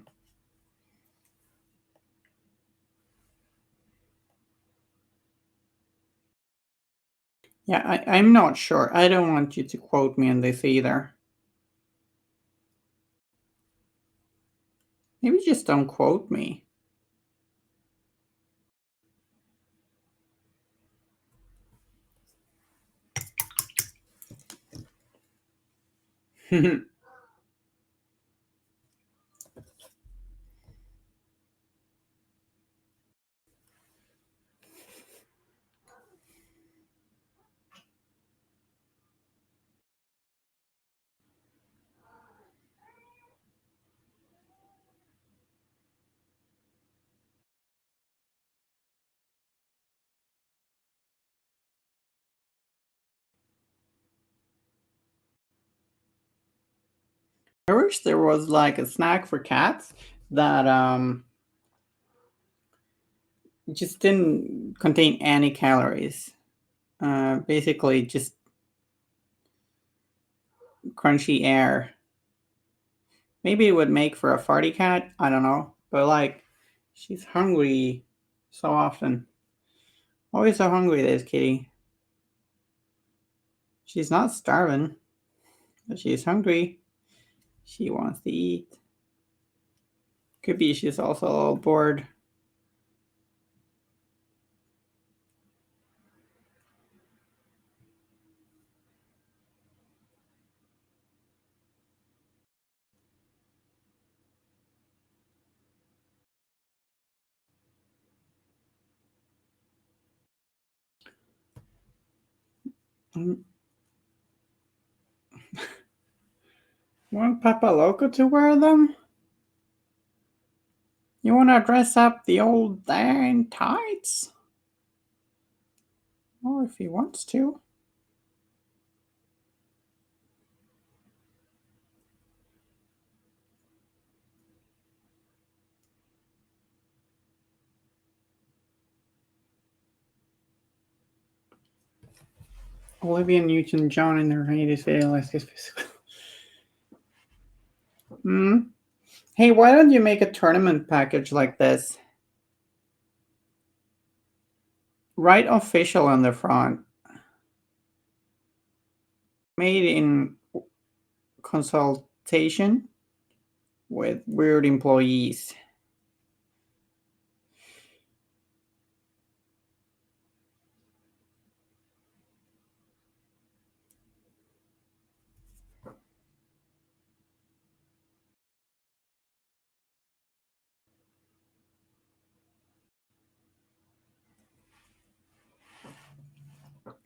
Yeah, I'm not sure. I don't want you to quote me on this either. Maybe just don't quote me. I wish there was like a snack for cats that just didn't contain any calories. Basically just crunchy air. Maybe it would make for a farty cat. I don't know. But like, she's hungry so often. Always so hungry, this kitty. She's not starving, but she's hungry. She wants to eat. Could be she's also a little bored. Mm, Want Papa Loco to wear them? You want to dress up the old dang tights? Well, if he wants to. Olivia Newton-John in her latest video as his physical. Hmm. Hey, why don't you make a tournament package like this? Write official on the front. Made in consultation with weird employees.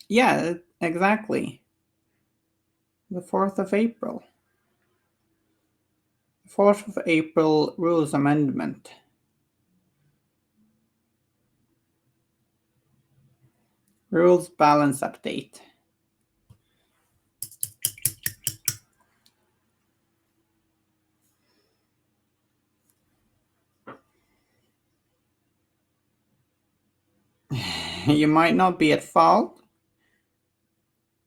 Yeah, exactly. The 4th of April. 4th of April Rules Amendment. Rules Balance Update. You might not be at fault,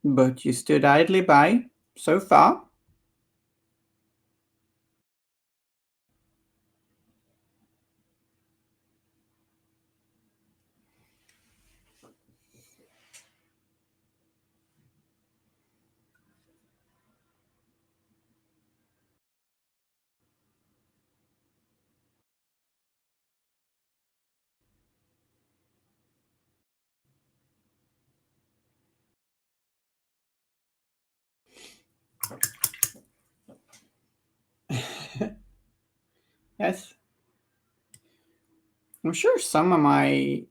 but you stood idly by so far. Yes, I'm sure some of my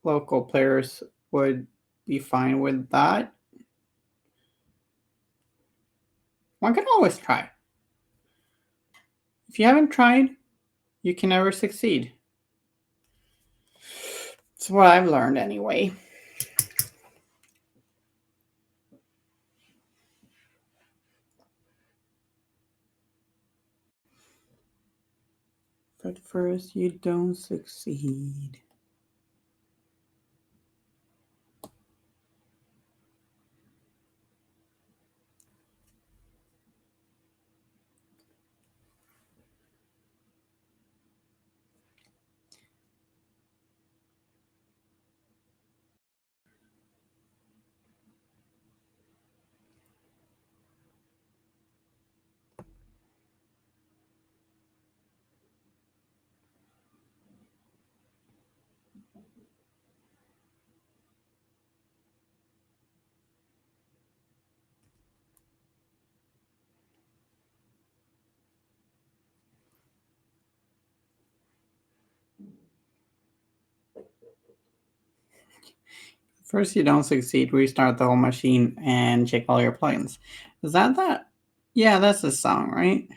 local players would be fine with that. One can always try. If you haven't tried, you can never succeed. It's what I've learned anyway. But first, you don't succeed. First, you don't succeed, restart the whole machine and check all your plugins. Is that that? Yeah, that's the song, right?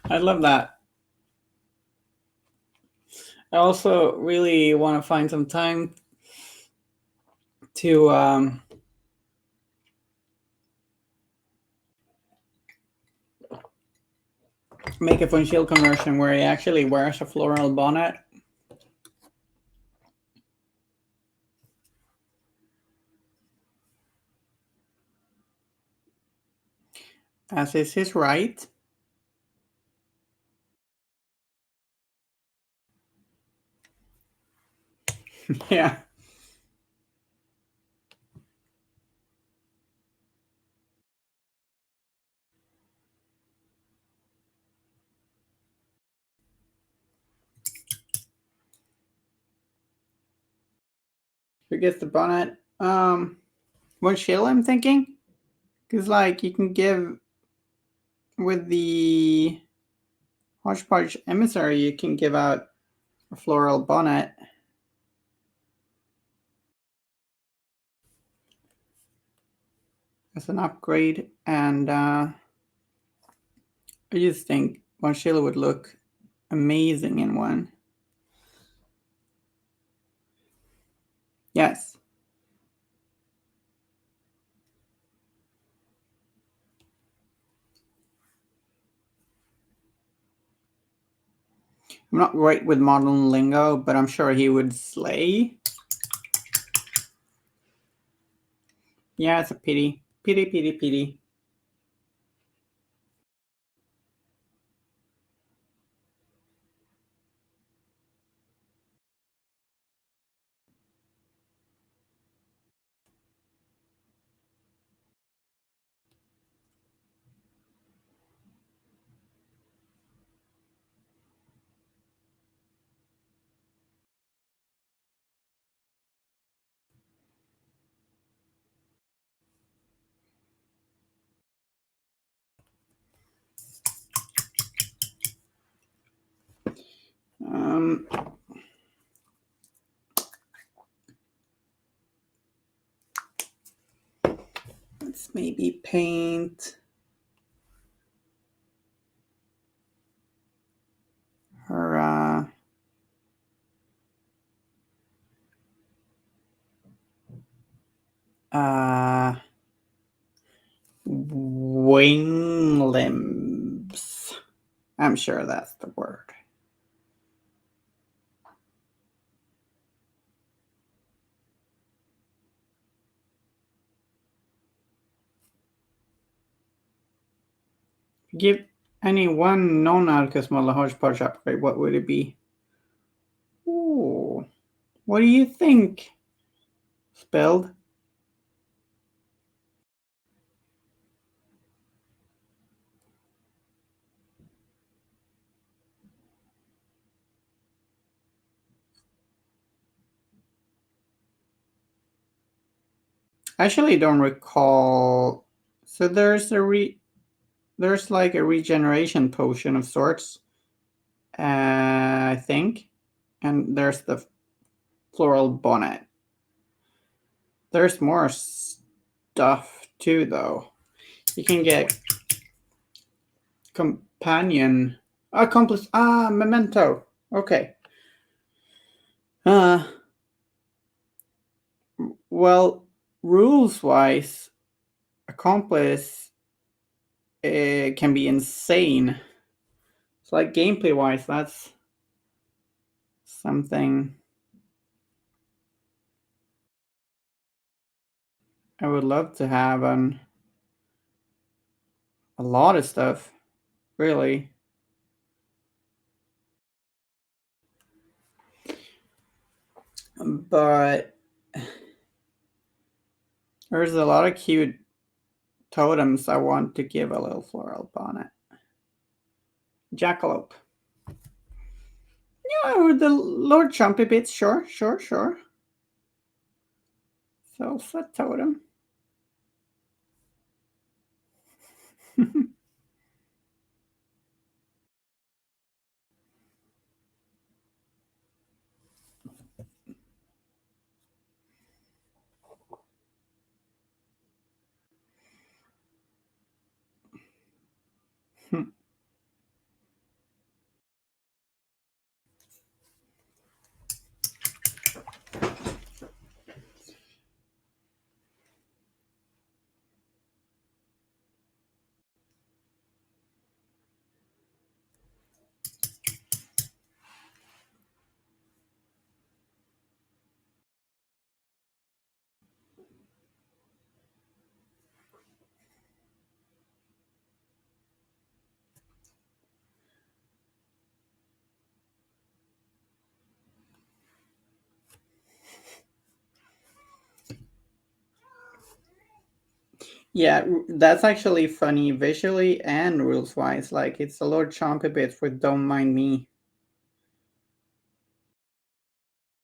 I love that. I also really want to find some time to make a phone shield conversion where he actually wears a floral bonnet. As is his right. Yeah. Who gets the bonnet? What shell I'm thinking? Because, like, you can give with the Hodgepodge Emissary, you can give out a floral bonnet. As an upgrade, and I just think Von Schiller would look amazing in one. Yes. I'm not great with modern lingo, but I'm sure he would slay. Yeah, it's a pity. Pity, pity, pity. Um, let's maybe paint her wing limbs. I'm sure that's the word. Give any one non-Arcus model a Hodgepodge upgrade, what would it be? Ooh. What do you think? Spelled? I actually don't recall. So there's like a regeneration potion of sorts, I think, and there's the floral bonnet. There's more stuff too, though. You can get companion accomplice. Memento. Okay. Uh, well, rules wise, accomplice can be insane. So, like gameplay wise, that's something I would love to have on a lot of stuff, really. But there's a lot of cute totems I want to give a little floral bonnet. Jackalope. Yeah, with the Lord Chumpy bits, sure, sure, sure. Salsa totem. Yeah, that's actually funny visually and rules wise. Like it's a Lord Chompy bit for Don't Mind Me.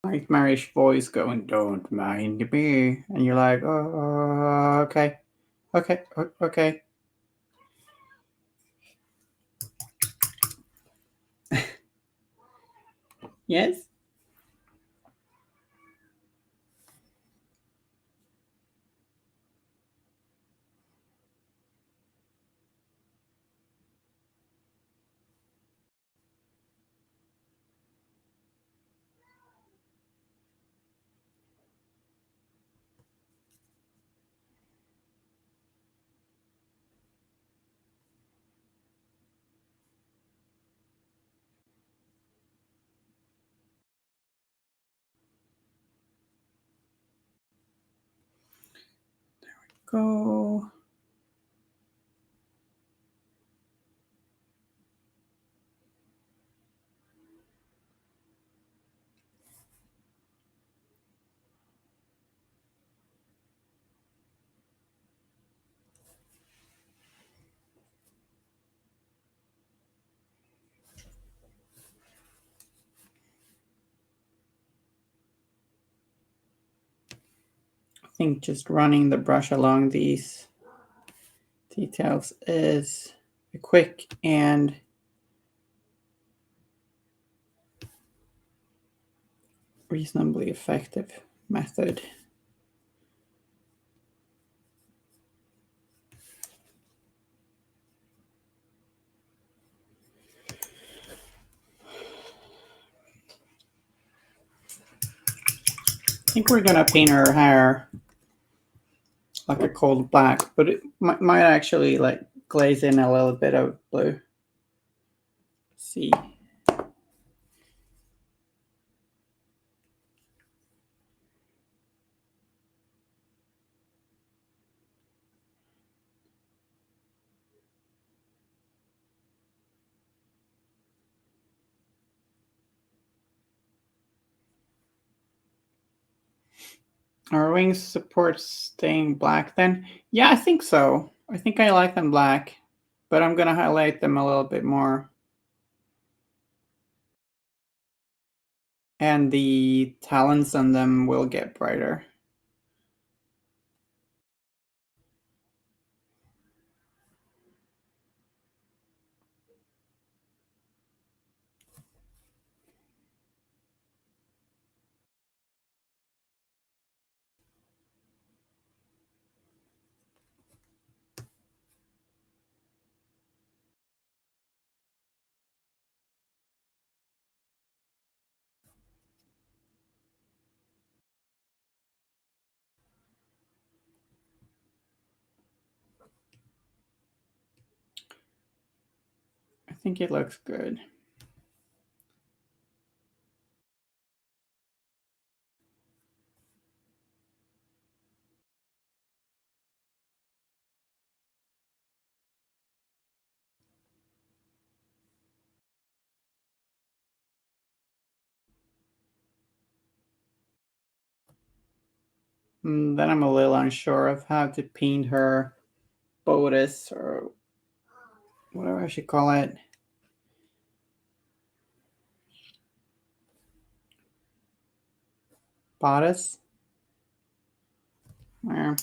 Nightmarish voice going, Don't mind me. And you're like, oh, okay. Okay, okay. Yes? Go. I think just running the brush along these details is a quick and reasonably effective method. I think we're gonna paint her hair like a cold black, but it might actually like glaze in a little bit of blue. Let's see. Are wings support staying black then? Yeah, I think so. I think I like them black, but I'm gonna highlight them a little bit more. And the talons on them will get brighter. I think it looks good. Then I'm a little unsure of how to paint her bodice or whatever I should call it. Bodice. Where?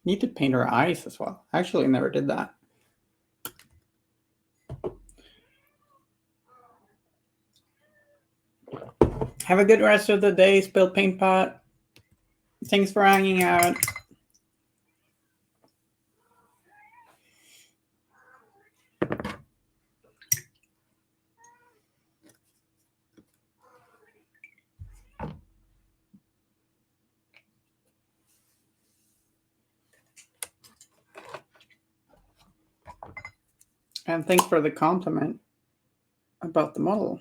Need to paint her eyes as well. Actually, never did that. Have a good rest of the day, Spilled Paint Pot. Thanks for hanging out. And thanks for the compliment about the model.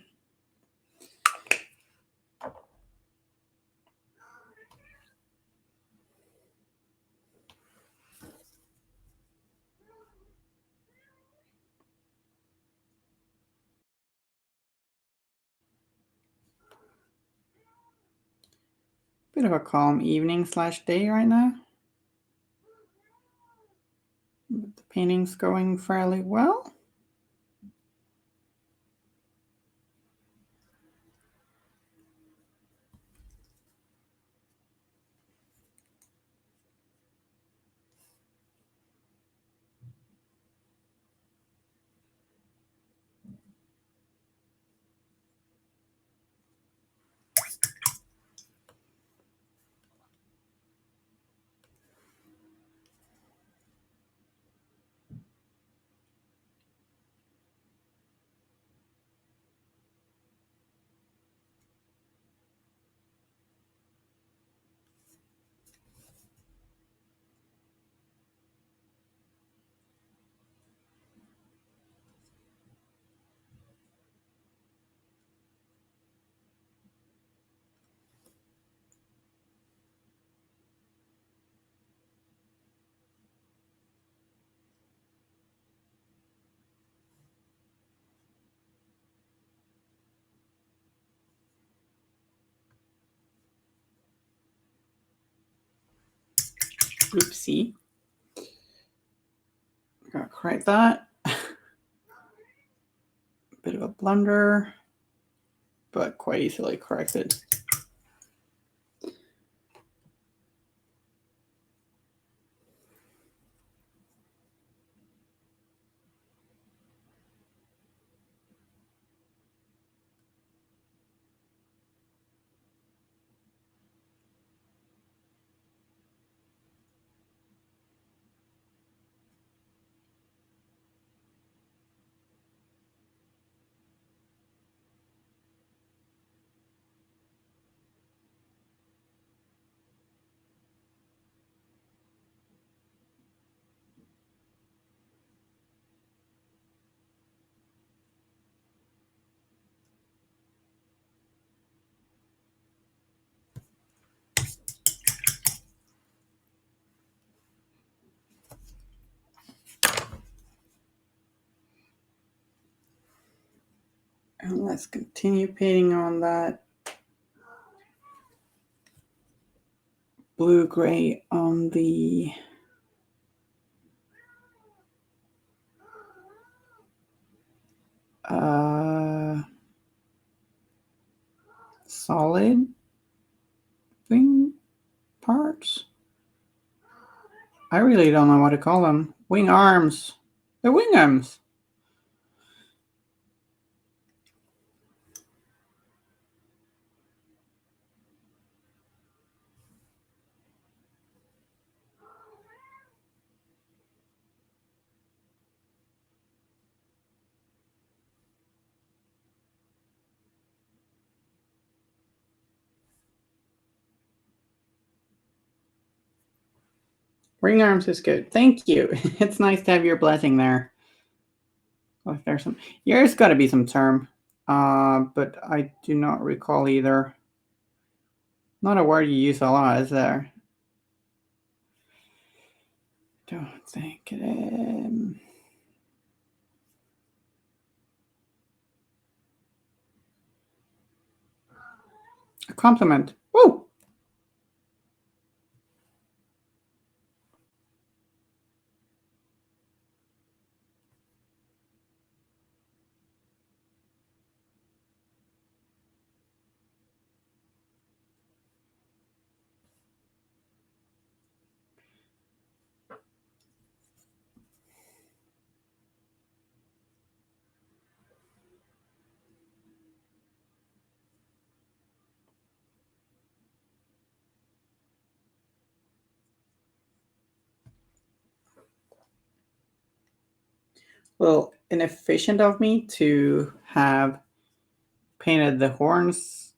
Bit of a calm evening / day right now. But the painting's going fairly well. Oopsie. Gotta correct that. Bit of a blunder, but quite easily corrected. And let's continue painting on that blue-gray on the solid wing parts. I really don't know what to call them. Wing arms. They're wing arms. Wing arms is good. Thank you. It's nice to have your blessing there. Well, if there's some, there's got to be some term, but I do not recall either. Not a word you use a lot, is there? Don't think it. A compliment. Woo! Well, inefficient of me to have painted the horns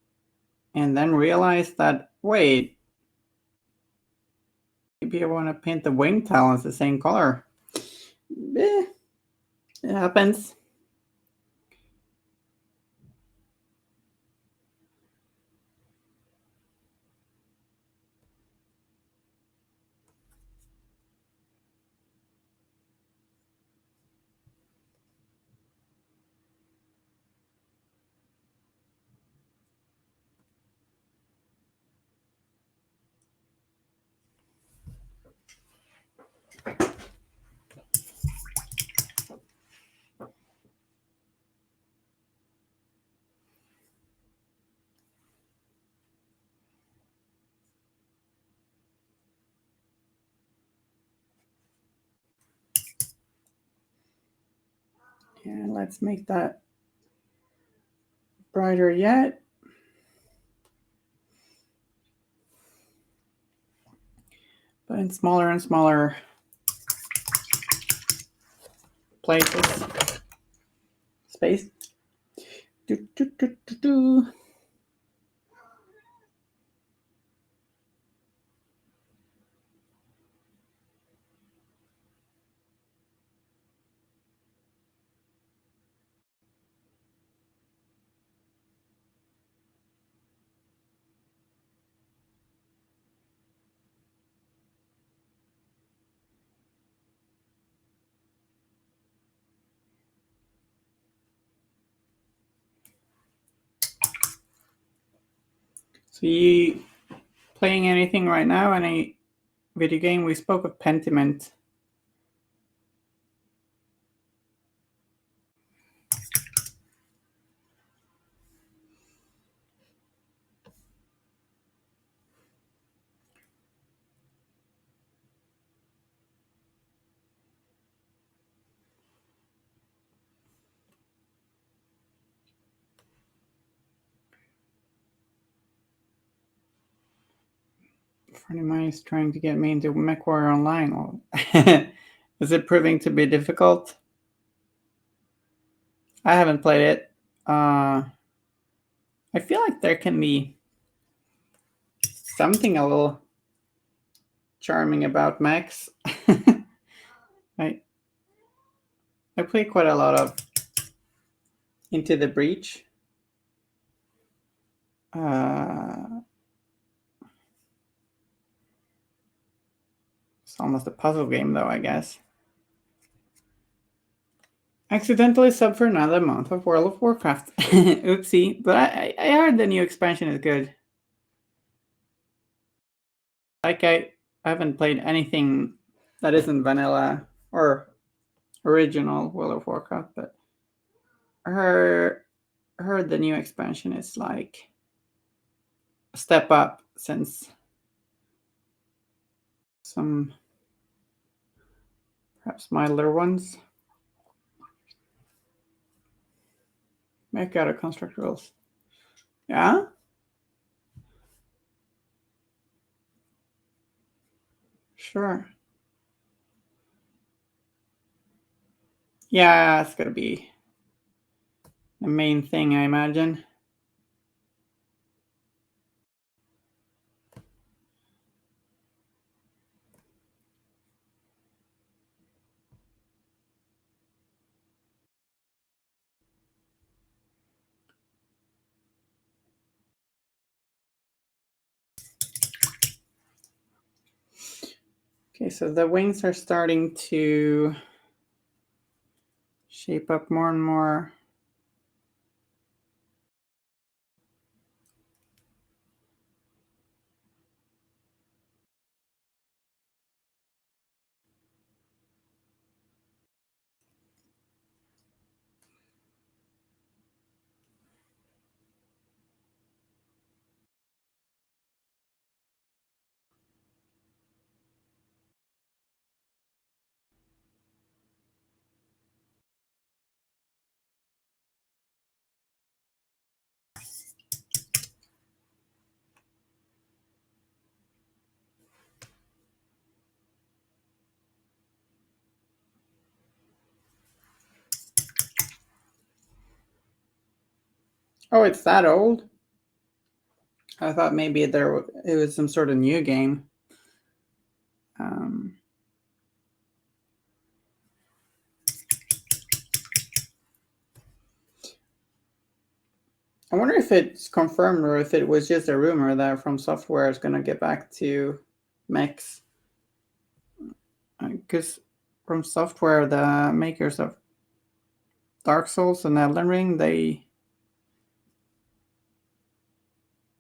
and then realized that, wait, maybe I want to paint the wing talons the same color. Eh, It happens. Yeah, let's make that brighter yet. But in smaller and smaller places. Space. Do, do, do, do, do. So you playing anything right now? Any video game? We spoke of Pentiment. A friend of mine is trying to get me into MechWarrior Online. Is it proving to be difficult? I haven't played it. I feel like there can be something a little charming about mechs. I play quite a lot of Into the Breach. It's almost a puzzle game, though, I guess. Accidentally sub for another month of World of Warcraft. Oopsie. But I heard the new expansion is good. Like, I haven't played anything that isn't vanilla or original World of Warcraft, but I heard the new expansion is like a step up since some perhaps milder ones. Make out of construct rules. Yeah? Sure. Yeah, it's gonna be the main thing, I imagine. Okay, so the wings are starting to shape up more and more. Oh, it's that old? I thought maybe it was some sort of new game. Um, I wonder if it's confirmed or if it was just a rumor that From Software is going to get back to mechs. Because From Software, the makers of Dark Souls and Elden Ring, they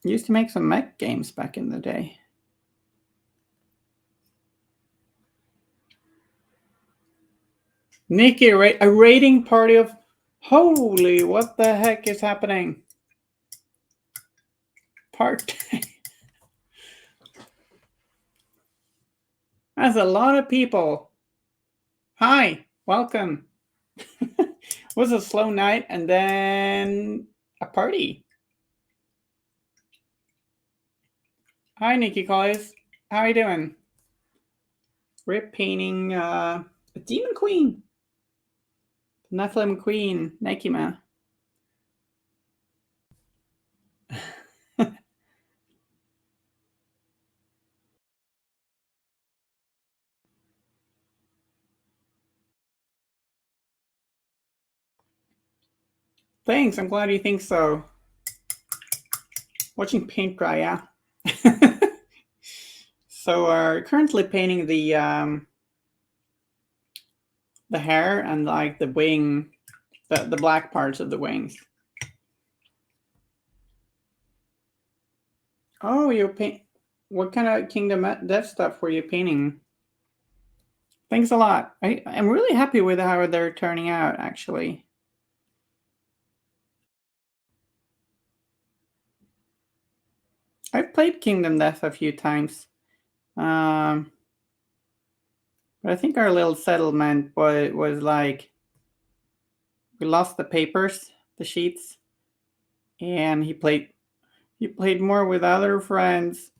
used to make some mech games back in the day. Nikki, a raiding party of... Holy, what the heck is happening? That's a lot of people. Hi, welcome. It was a slow night and then a party. Hi, Nikki Collis. How are you doing? We're painting a demon queen. Nephilim queen, Nekima. Thanks, I'm glad you think so. Watching paint dry, yeah. So currently painting the hair and like the wing, the black parts of the wings. Oh, you paint. What kind of Kingdom Death stuff were you painting? Thanks a lot. I'm really happy with how they're turning out, actually. I've played Kingdom Death a few times. But I think our little settlement was like, we lost the papers, the sheets, and he played more with other friends.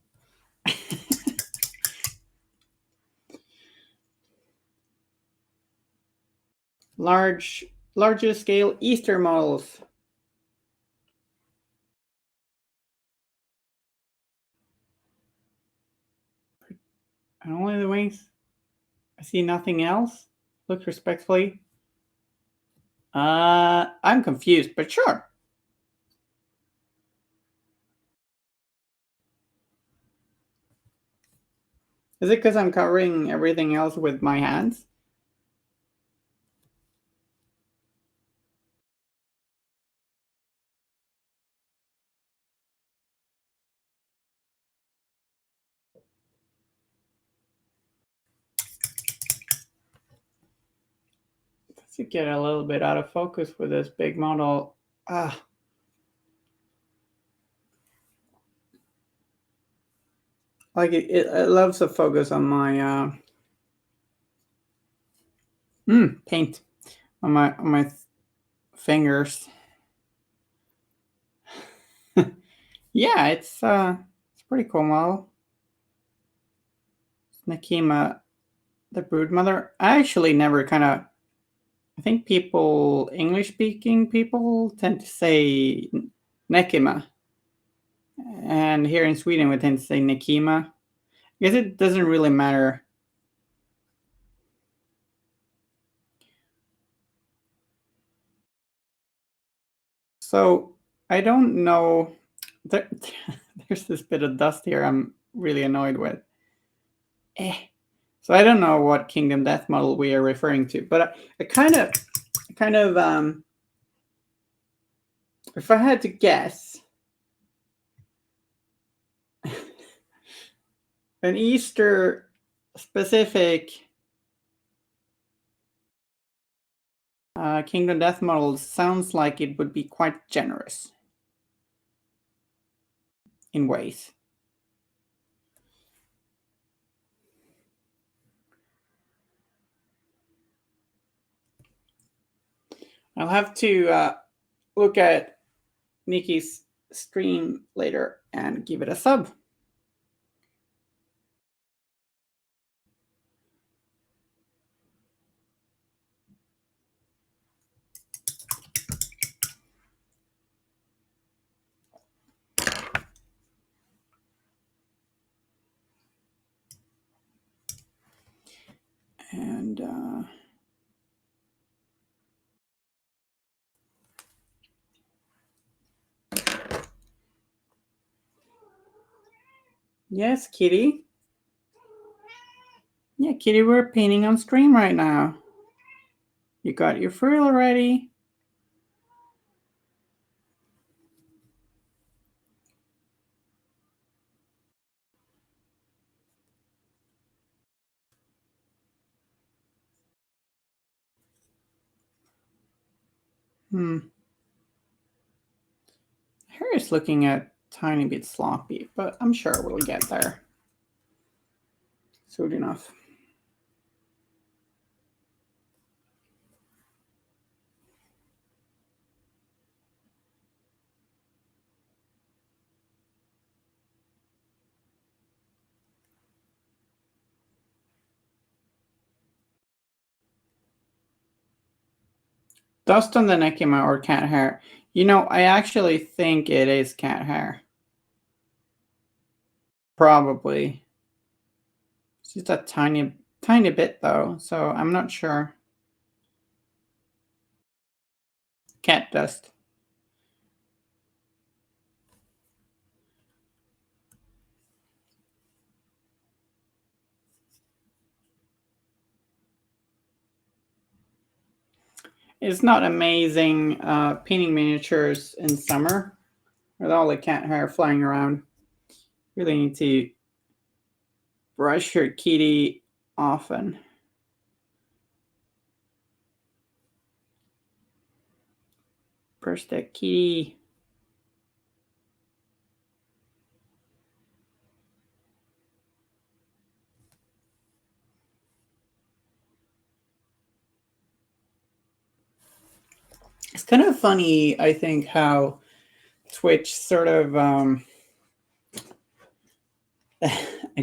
Larger scale Easter models. And only the wings. I see nothing else. Look respectfully. I'm confused, but sure. Is it because I'm covering everything else with my hands? To get a little bit out of focus with this big model. Like it loves to focus on my paint on my fingers. Yeah, it's pretty cool model. Nekima, the Broodmother. I actually never kind of. I think English speaking people tend to say Nekima, and here in Sweden we tend to say Nekima. I guess it doesn't really matter. So I don't know. There's this bit of dust here I'm really annoyed with. So I don't know what Kingdom Death model we are referring to, but I kind of, if I had to guess, an Easter specific Kingdom Death model sounds like it would be quite generous in ways. I'll have to look at Nikki's stream later and give it a sub. And Yes, Kitty. Yeah, Kitty, we're painting on stream right now. You got your frill already? Hair is looking a tiny bit sloppy, but I'm sure we'll get there soon enough. Dust on the Nekima or cat hair. You know, I actually think it is cat hair. Probably. It's just a tiny bit though, so I'm not sure. Cat dust. It's not amazing painting miniatures in summer with all the cat hair flying around. Really need to brush your kitty often. Brush that kitty. It's kind of funny, I think, how Twitch sort of, I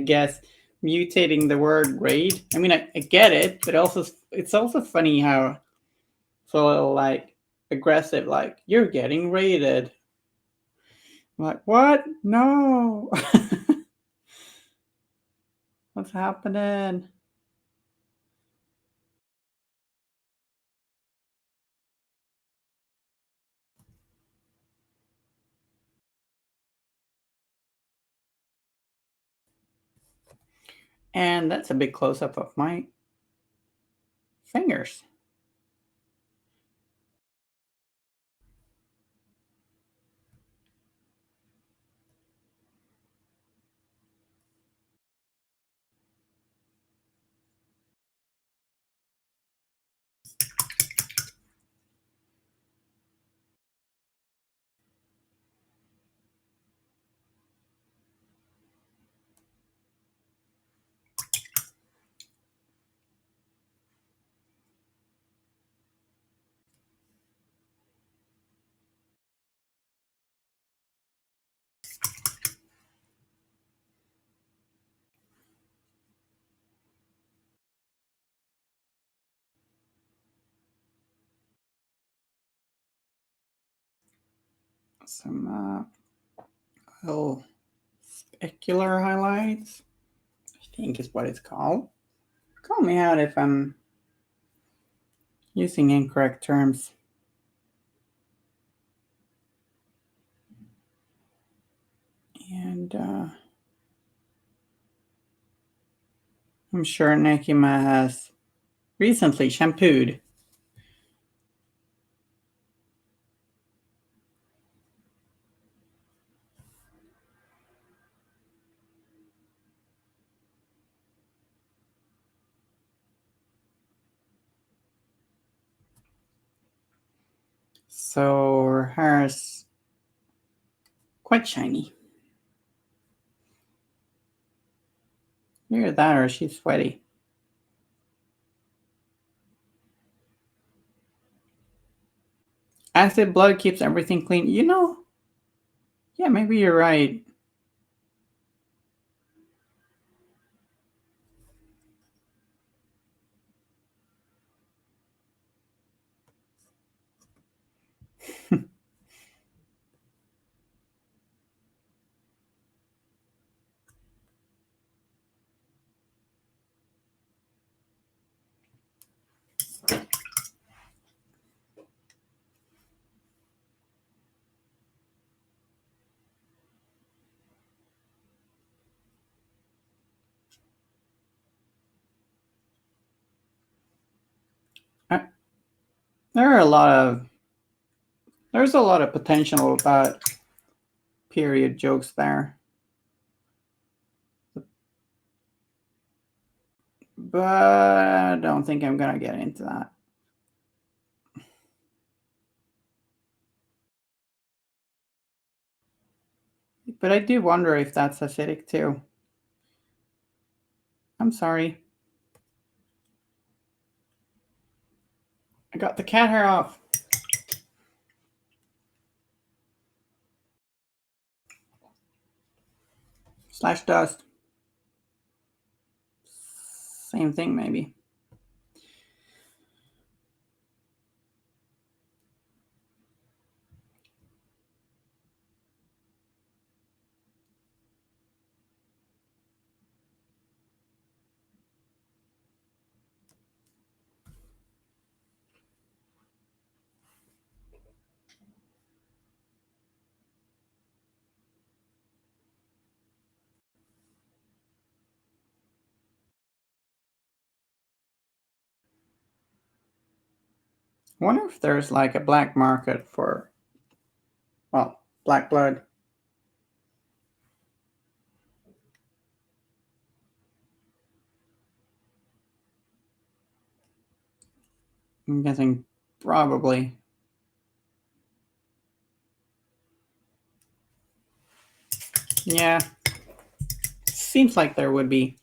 guess, mutating the word raid. I mean, I get it, but also it's also funny how it's a little like aggressive, like you're getting raided. I'm like, what? No, what's happening? And that's a big close up of my fingers. Some little specular highlights, I think is what it's called. Call me out if I'm using incorrect terms. And I'm sure Nekima has recently shampooed. So her hair is quite shiny. Either that or she's sweaty. Acid blood keeps everything clean. You know, yeah, maybe you're right. There are a lot of there's a lot of potential about period jokes there, but I don't think I'm gonna get into that. But I do wonder if that's acidic too. I'm sorry. I got the cat hair off. Slash dust. Same thing, maybe. I wonder if there's like a black market for, well, black blood. I'm guessing probably. Yeah, seems like there would be.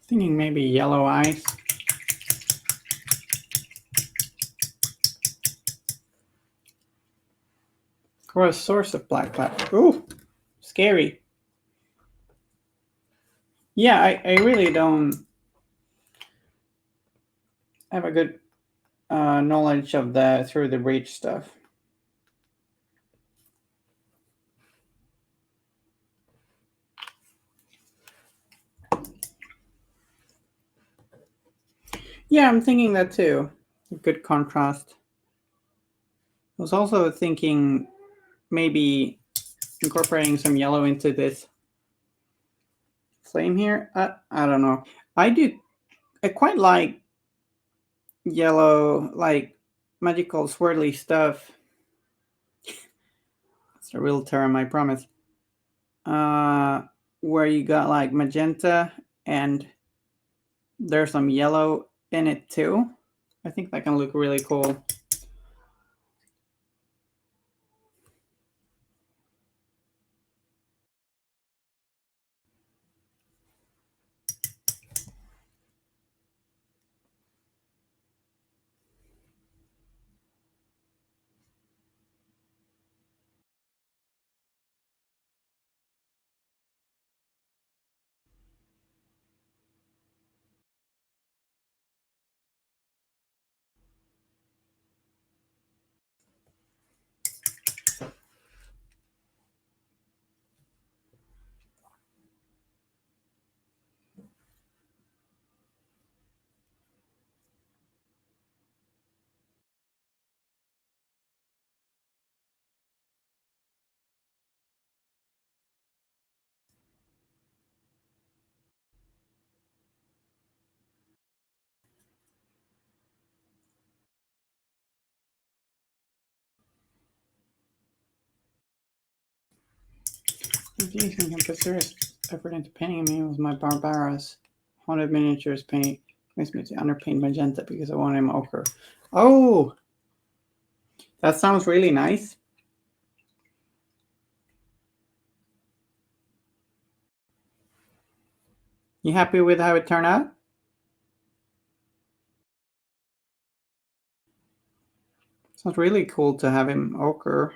Thinking maybe yellow eyes. Or a source of black blood. Ooh, scary. Yeah, I really don't have a good knowledge of the through the breach stuff. Yeah, I'm thinking that too. A good contrast. I was also thinking maybe incorporating some yellow into this flame here. I don't know. I do. I quite like yellow, like magical swirly stuff. It's a real term, I promise. Uh, where you got like magenta and there's some yellow in it too. I think that can look really cool. Infusing can put serious effort into painting me with my Barbara's haunted miniatures paint. Makes me to underpaint magenta because I want him ochre. Oh, that sounds really nice. You happy with how it turned out? Sounds really cool to have him ochre.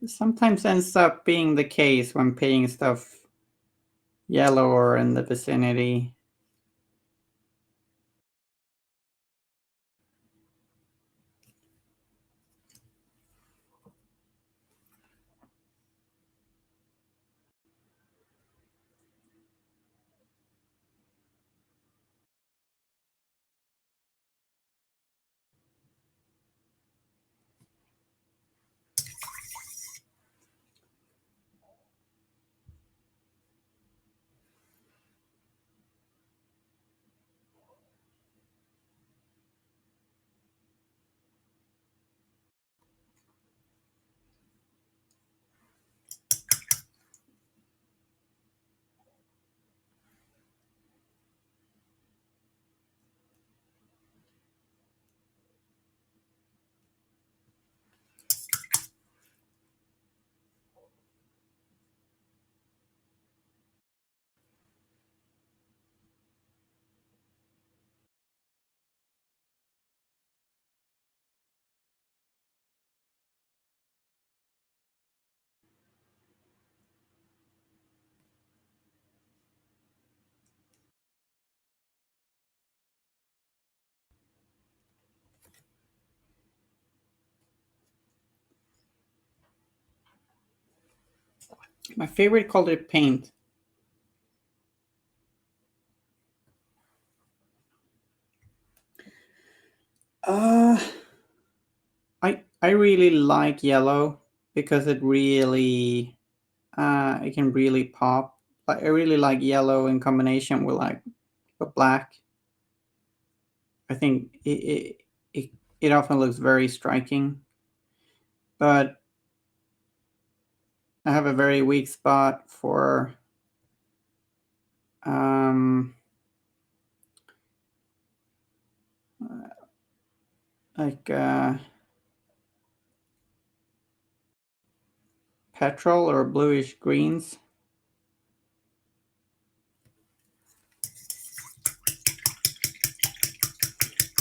It sometimes ends up being the case when painting stuff yellow or in the vicinity. My favorite color to paint. Uh, I really like yellow because it can really pop. Like I really like yellow in combination with like the black. I think it often looks very striking, but I have a very weak spot for um like petrol or bluish greens.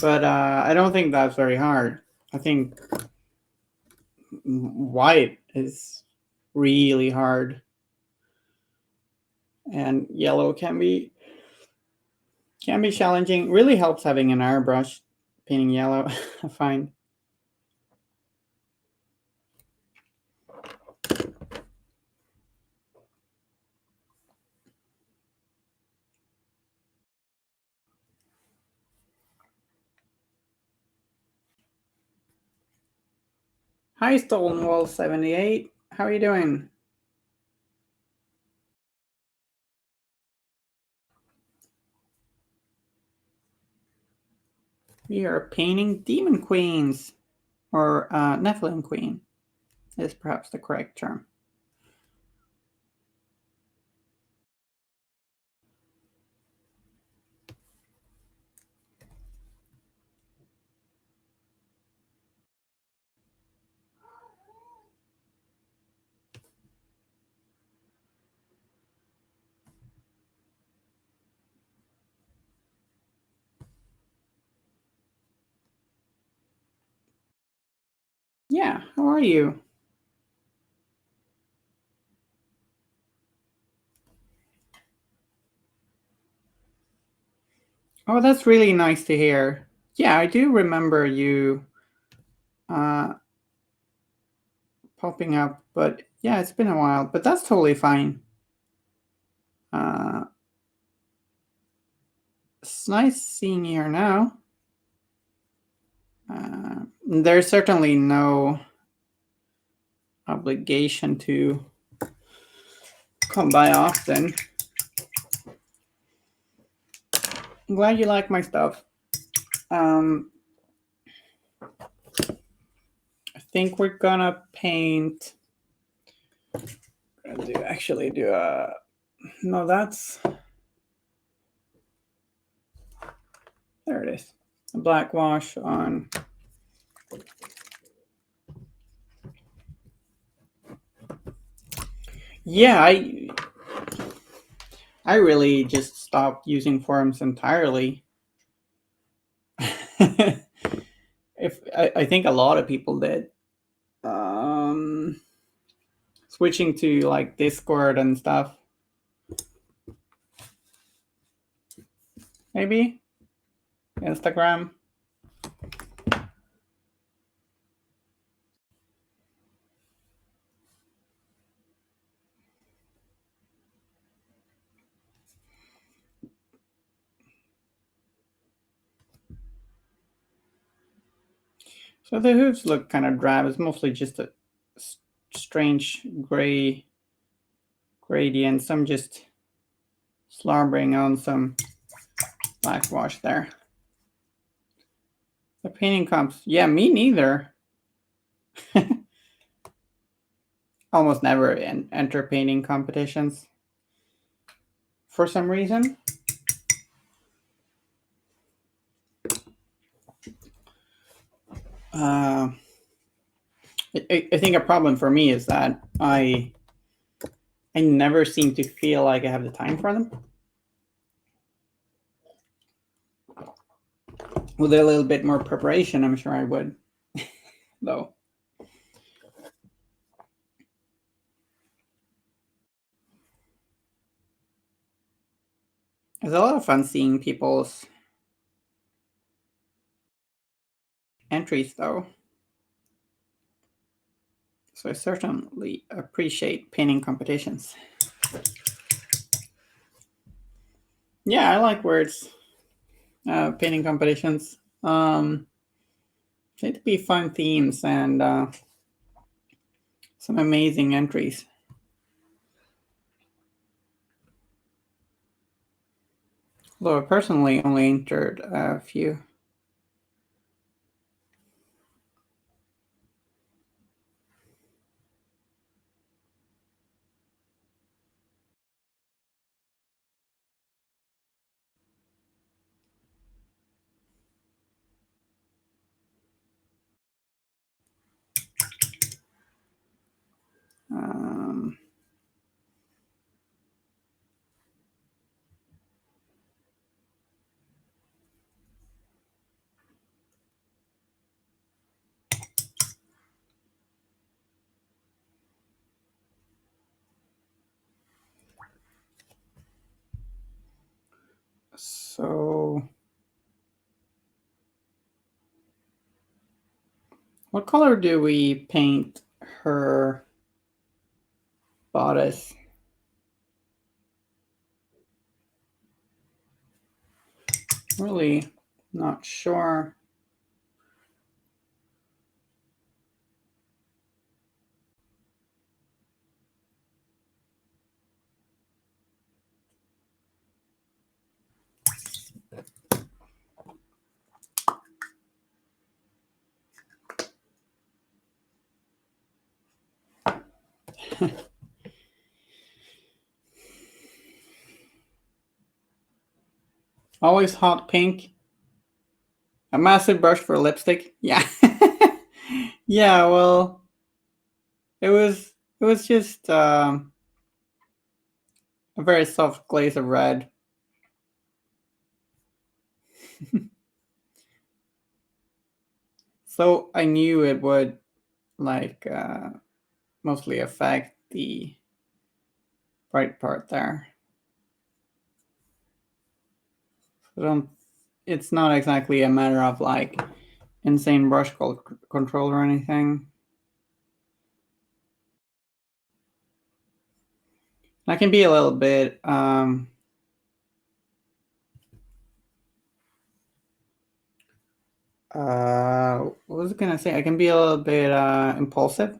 But I don't think that's very hard. I think white is really hard, and yellow can be challenging. Really helps having an airbrush painting yellow. I find. Hi, Stonewall78. How are you doing? We are painting demon queens, or Nephilim queen is perhaps the correct term. Yeah, how are you? Oh, that's really nice to hear. Yeah, I do remember you uh, popping up, but yeah, it's been a while, but that's totally fine. Uh, it's nice seeing you here now. There's certainly no obligation to come by often. I'm glad you like my stuff. I think we're gonna paint. Actually do a. No, that's. There it is. A black wash on. Yeah, I really just stopped using forums entirely. If I think a lot of people did. Switching to like Discord and stuff. Maybe Instagram. So the hooves look kind of drab. It's mostly just a strange gray gradient. I'm just slobbering on some black wash there. The painting comps. Yeah, me neither. Almost never enter painting competitions for some reason. I think a problem for me is that I never seem to feel like I have the time for them. With a little bit more preparation, I'm sure I would, though. It's a lot of fun seeing people's entries, though. So I certainly appreciate painting competitions. Yeah, I like words. Painting competitions. Seem to be fun themes and some amazing entries. Although I personally only entered a few. Um, so, what color do we paint her bodice? Really not sure. Always hot pink. A massive brush for lipstick. Yeah. Yeah, well, it was just a very soft glaze of red. So I knew it would like mostly affect the bright part there. So don't. It's not exactly a matter of like insane brush control or anything. I can be a little bit what was I gonna say? I can be a little bit impulsive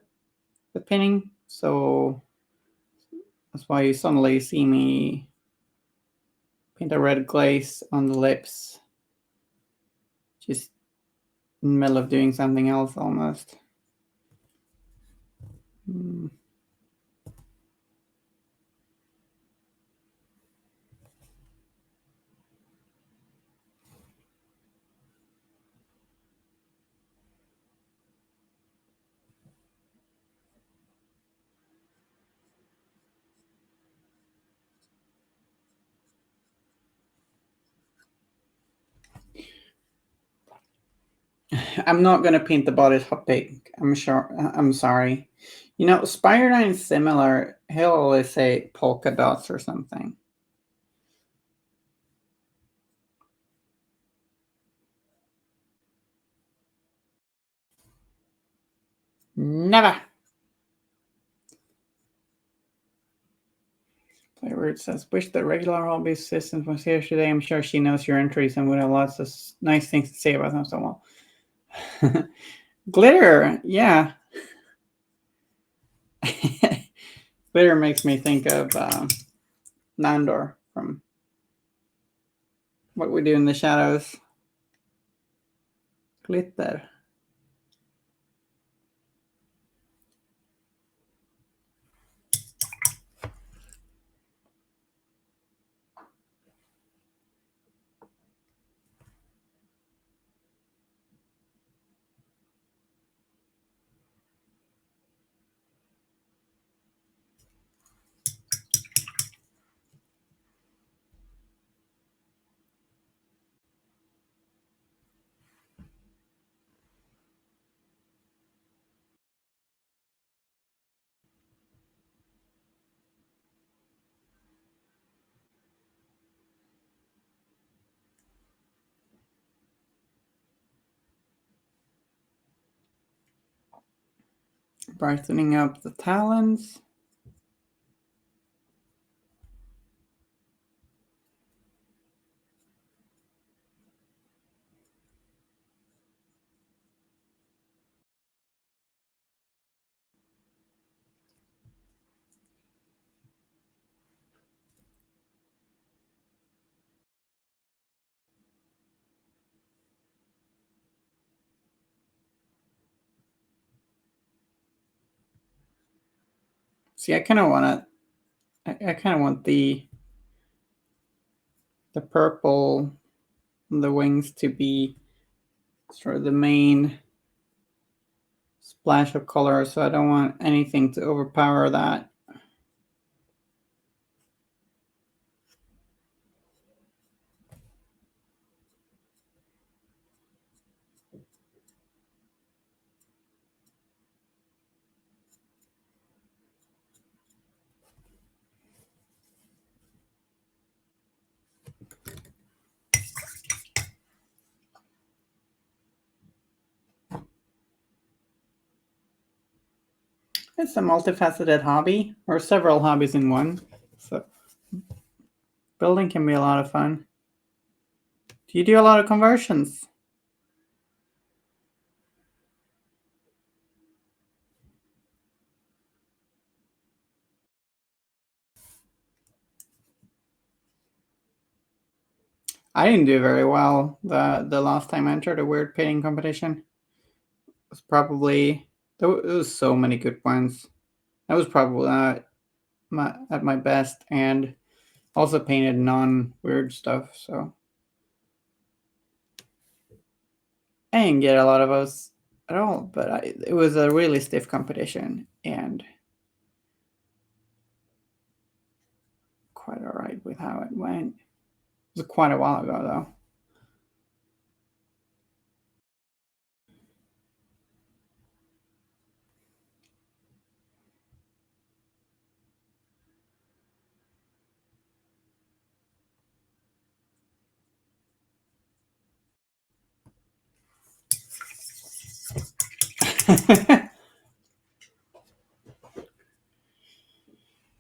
with painting, so that's why you suddenly see me paint a red glaze on the lips. Just in the middle of doing something else almost. I'm not gonna paint the body hot pink. I'm sure. I'm sorry. You know, Spider-Nine's similar. He'll always say polka dots or something. Never. Playword says, wish the regular hobby assistant was here today. I'm sure she knows your entries and would have lots of nice things to say about them. So well. Glitter, yeah. Glitter makes me think of Nandor from What We Do in the Shadows. Glitter. Brightening up the talons. See, I kind of want to. I kind of want the purple on the wings to be sort of the main splash of color, so I don't want anything to overpower that. It's a multifaceted hobby, or several hobbies in one. So building can be a lot of fun. Do you do a lot of conversions? I didn't do very well the last time I entered a weird painting competition. It was probably there was so many good ones. I was probably at my best, and also painted non-weird stuff. So I didn't get a lot of us at all, but it was a really stiff competition and quite all right with how it went. It was quite a while ago, though.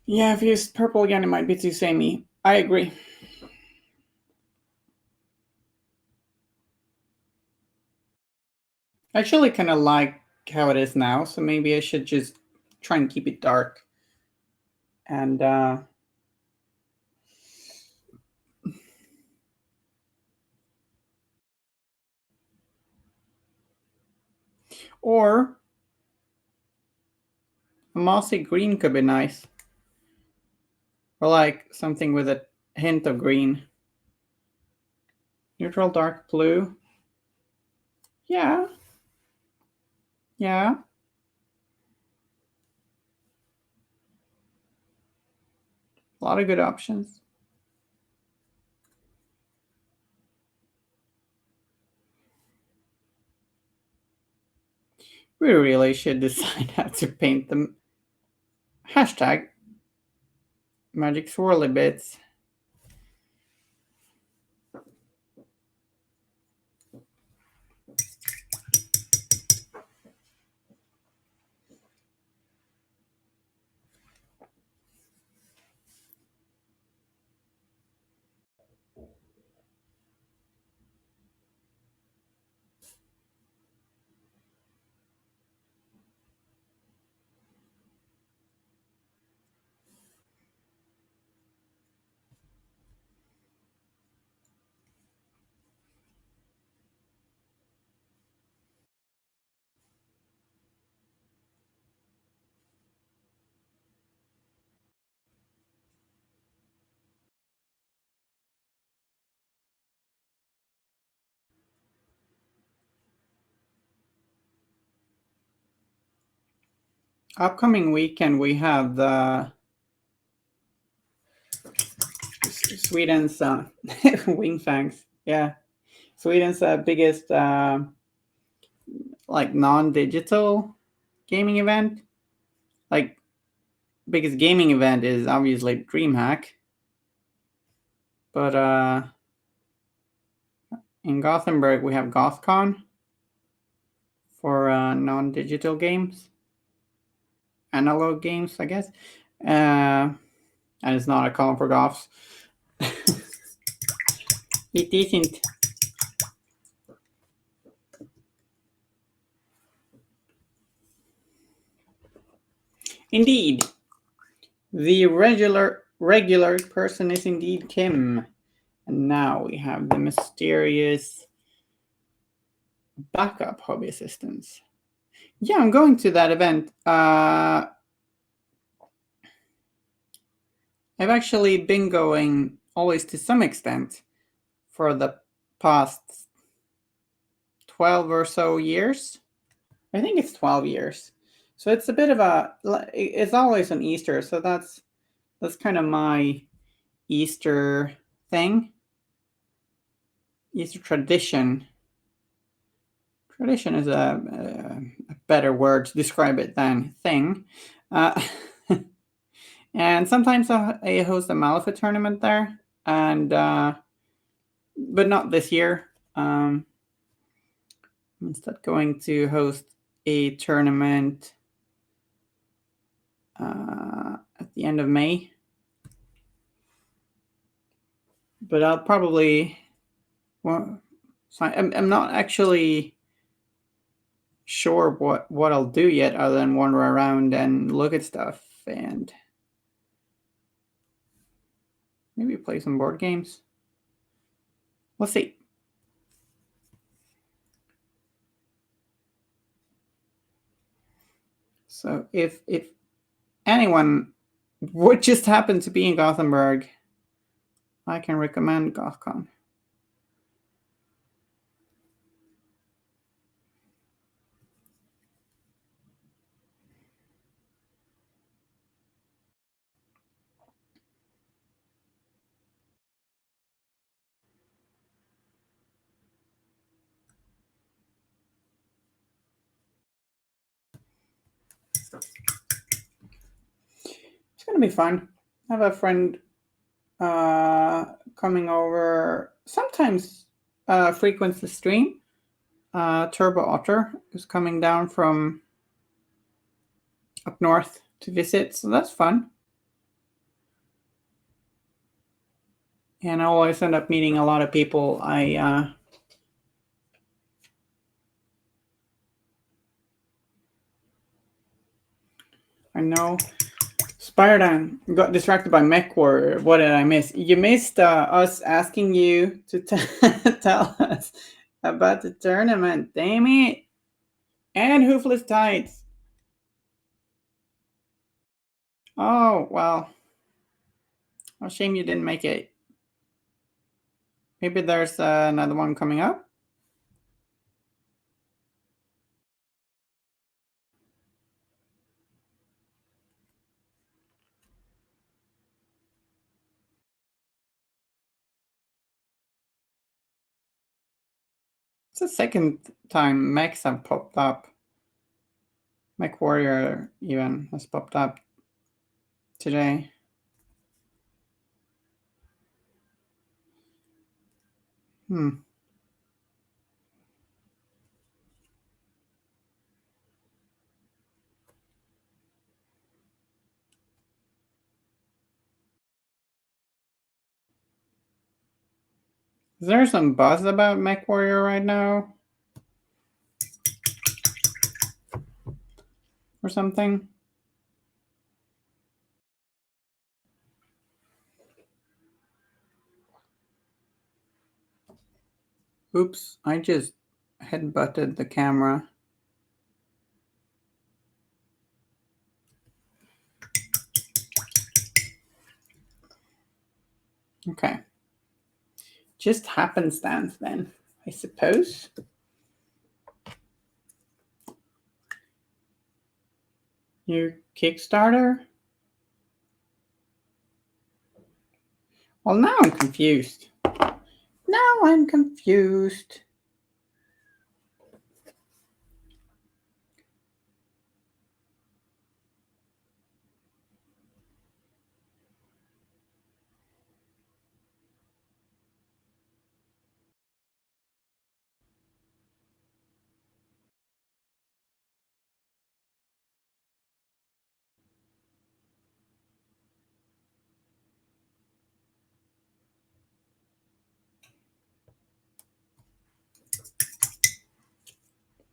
Yeah, if you use purple again, it might be too samey. I agree. I actually kind of like how it is now, so maybe I should just try and keep it dark. And Or a mossy green could be nice. Or like something with a hint of green. Neutral dark blue. Yeah. Yeah. A lot of good options. We really should decide how to paint them. Hashtag magic swirly bits. Upcoming weekend we have the Sweden's wing fangs. Yeah, Sweden's biggest like non-digital gaming event. Like biggest gaming event is obviously DreamHack, but in Gothenburg we have GothCon for non-digital games, analog games, I guess. And it's not a con for goths. It isn't. Indeed, the regular person is indeed Kim, and now we have the mysterious backup hobby assistants. Yeah, I'm going to that event. I've actually been going always to some extent for the past 12 or so years. I think it's 12 years. So it's a bit of it's always on Easter, so that's kind of my Easter thing. Easter tradition. Tradition is a better word to describe it than thing. And sometimes I host a Malifaux tournament there, and but not this year. I'm instead going to host a tournament at the end of May. But I'll probably, well, so I'm not actually sure what I'll do yet, other than wander around and look at stuff and maybe play some board games. We'll see. So if anyone would just happen to be in Gothenburg, I can recommend GothCon. It's gonna be fun. I have a friend coming over. Sometimes frequents the stream. Turbo Otter is coming down from up north to visit, so that's fun. And I always end up meeting a lot of people I know. Spiredan got distracted by mech war. What did I miss? You missed us asking you to tell us about the tournament. Damn it! And hoofless tights. Oh, well. A shame you didn't make it. Maybe there's another one coming up? It's the second time mechs have popped up. Mech Warrior even has popped up today. Hmm. Is there some buzz about Mech Warrior right now? Or something? Oops, I just headbutted the camera. Okay. Just happenstance then, I suppose. New Kickstarter? Well, now I'm confused. Now I'm confused.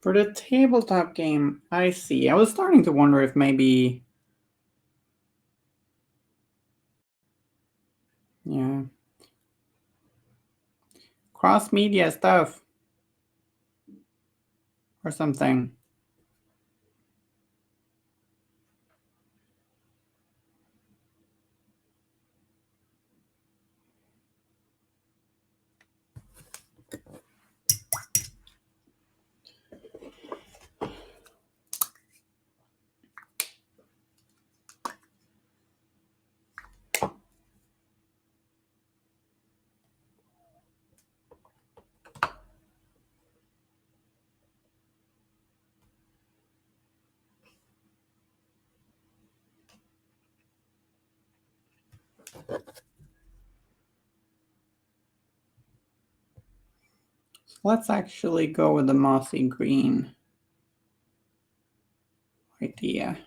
For the tabletop game, I see. I was starting to wonder if maybe... Yeah. Cross-media stuff. Or something. So let's actually go with the mossy green idea.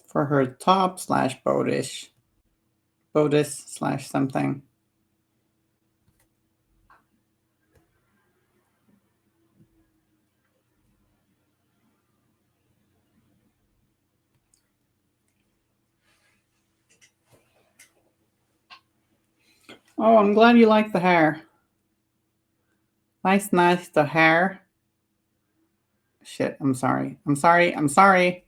For her top slash bodice slash something. Oh, I'm glad you like the hair. Nice, the hair. Shit, I'm sorry. I'm sorry. I'm sorry.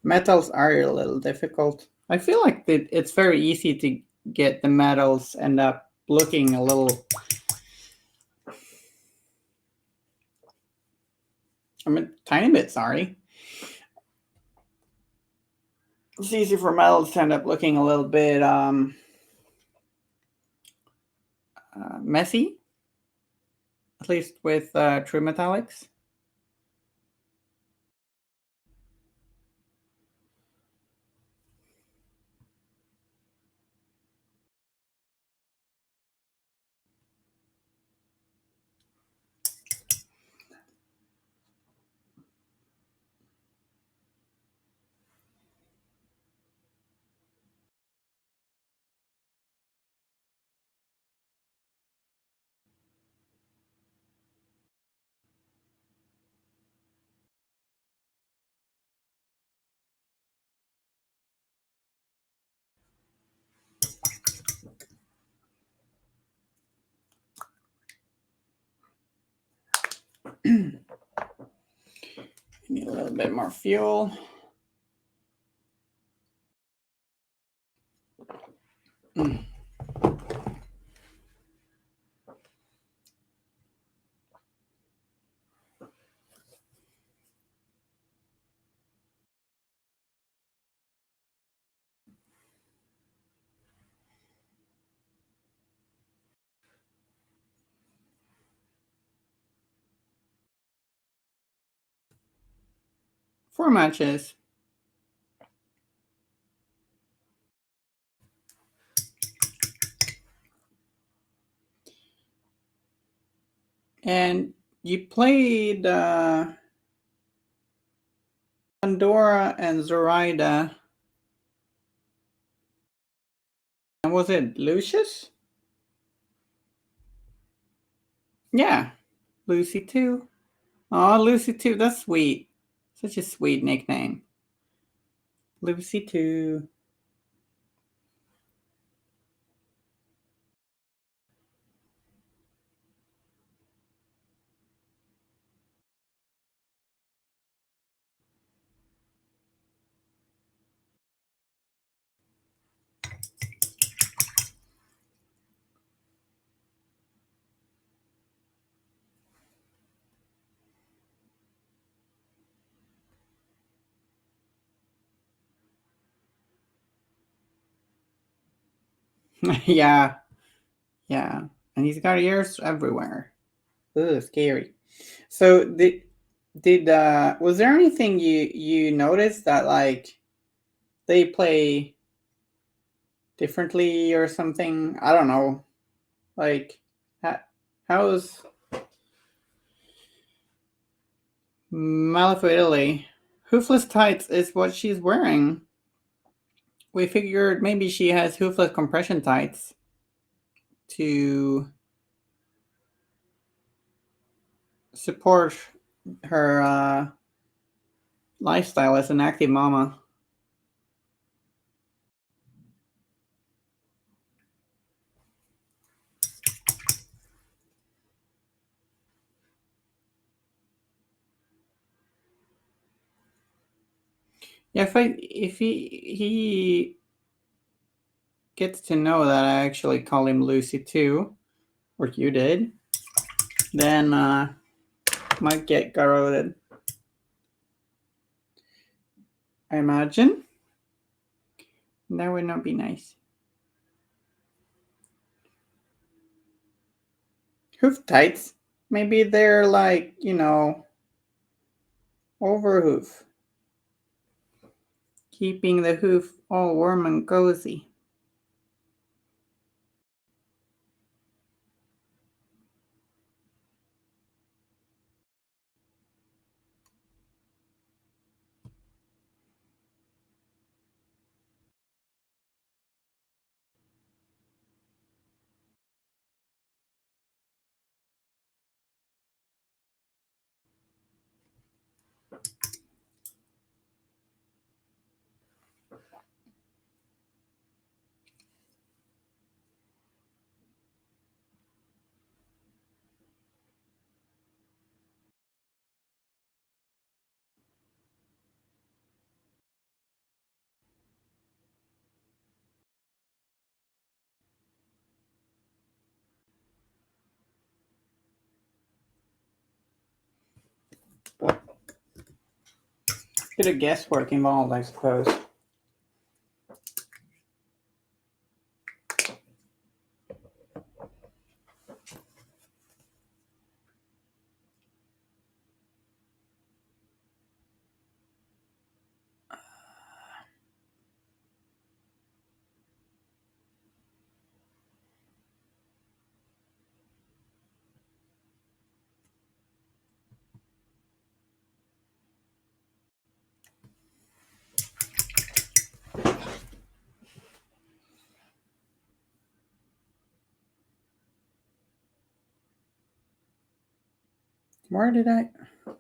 Metals are a little difficult. I feel like it's very easy to get the metals end up looking a little... I'm a tiny bit sorry. It's easy for metals to end up looking a little bit messy, at least with true metallics. Need a little bit more fuel. Four matches. And you played Pandora and Zoraida. And was it Lucius? Yeah, Lucy 2. Oh, Lucy 2, that's sweet. Such a sweet nickname. Lucy 2. Yeah, yeah. And he's got ears everywhere. Ugh, scary. So did was there anything you noticed that like they play differently or something? I don't know. Like how's Malifaux Italy? Hoofless tights is what she's wearing. We figured maybe she has hoofless compression tights to support her lifestyle as an active mama. Yeah, if he gets to know that I actually call him Lucy too, or you did, then might get garroted. I imagine. That would not be nice. Hoof tights. Maybe they're like, over hoof. Keeping the hoof all warm and cozy. Bit of guesswork involved, I suppose. Where did I?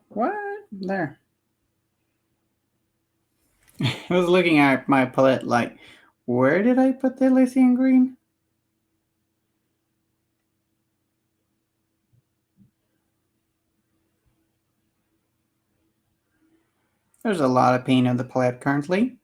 What? There. I was looking at my palette like, where did I put the Lycian green? There's a lot of paint on the palette currently.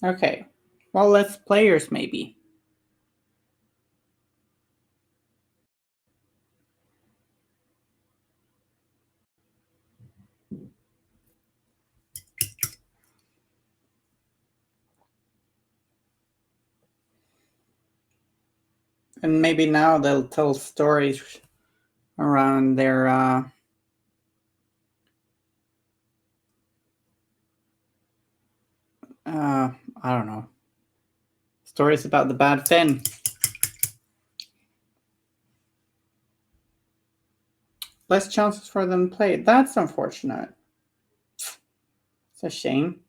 Okay, well, let's players maybe. And maybe now they'll tell stories around their, I don't know, stories about the bad Finn. Less chances for them to play. That's unfortunate. It's a shame.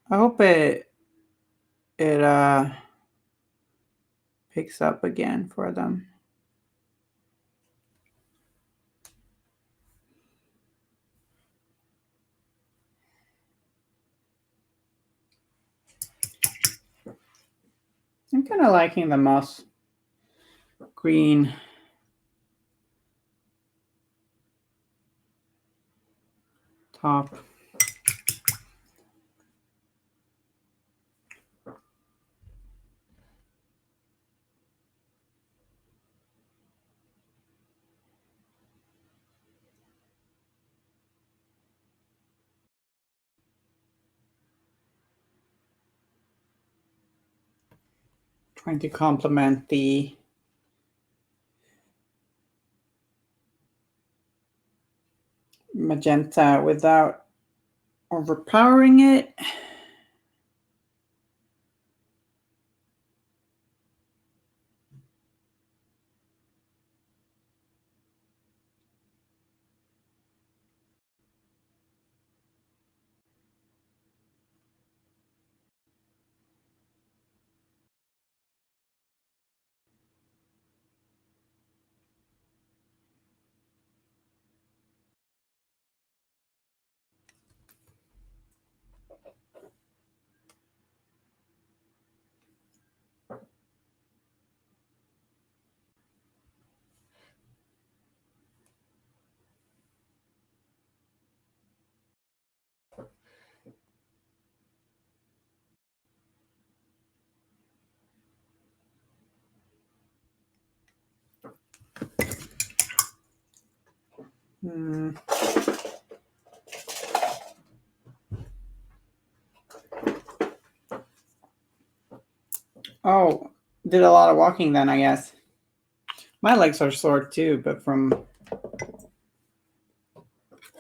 I hope it picks up again for them. I'm kind of liking the moss green top. Trying to complement the magenta without overpowering it. Oh, did a lot of walking then, I guess. My legs are sore too, but from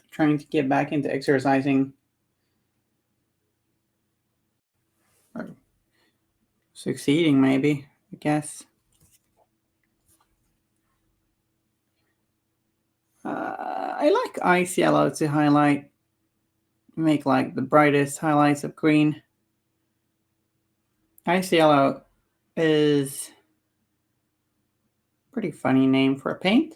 trying to get back into exercising. Or succeeding, maybe, I guess. I like ice yellow to highlight, make like the brightest highlights of green. Ice yellow is a pretty funny name for a paint.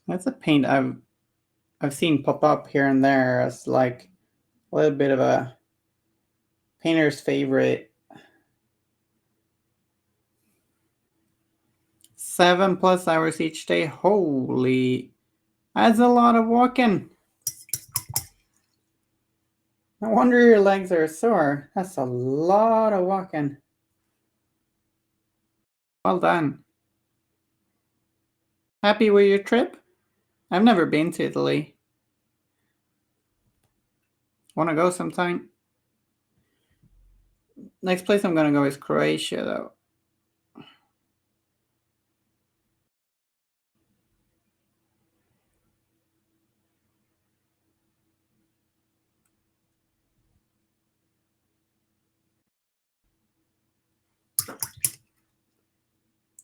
That's a paint I've seen pop up here and there as like a little bit of a painter's favorite. 7+ hours each day. Holy, that's a lot of walking. No wonder your legs are sore. That's a lot of walking. Well done. Happy with your trip? I've never been to Italy. Want to go sometime? Next place I'm gonna go is Croatia, though.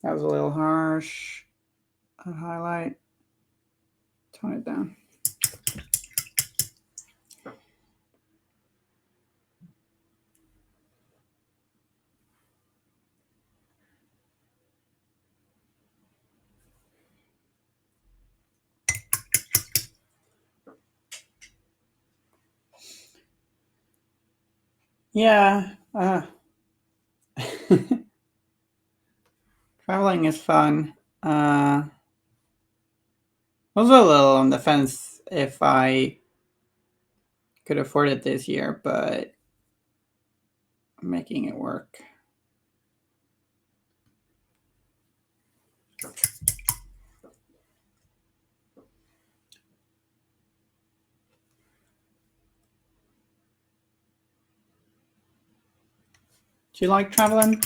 That was a little harsh. A highlight. Tone it down. Yeah. Traveling is fun. I was a little on the fence if I could afford it this year, but I'm making it work. Do you like traveling?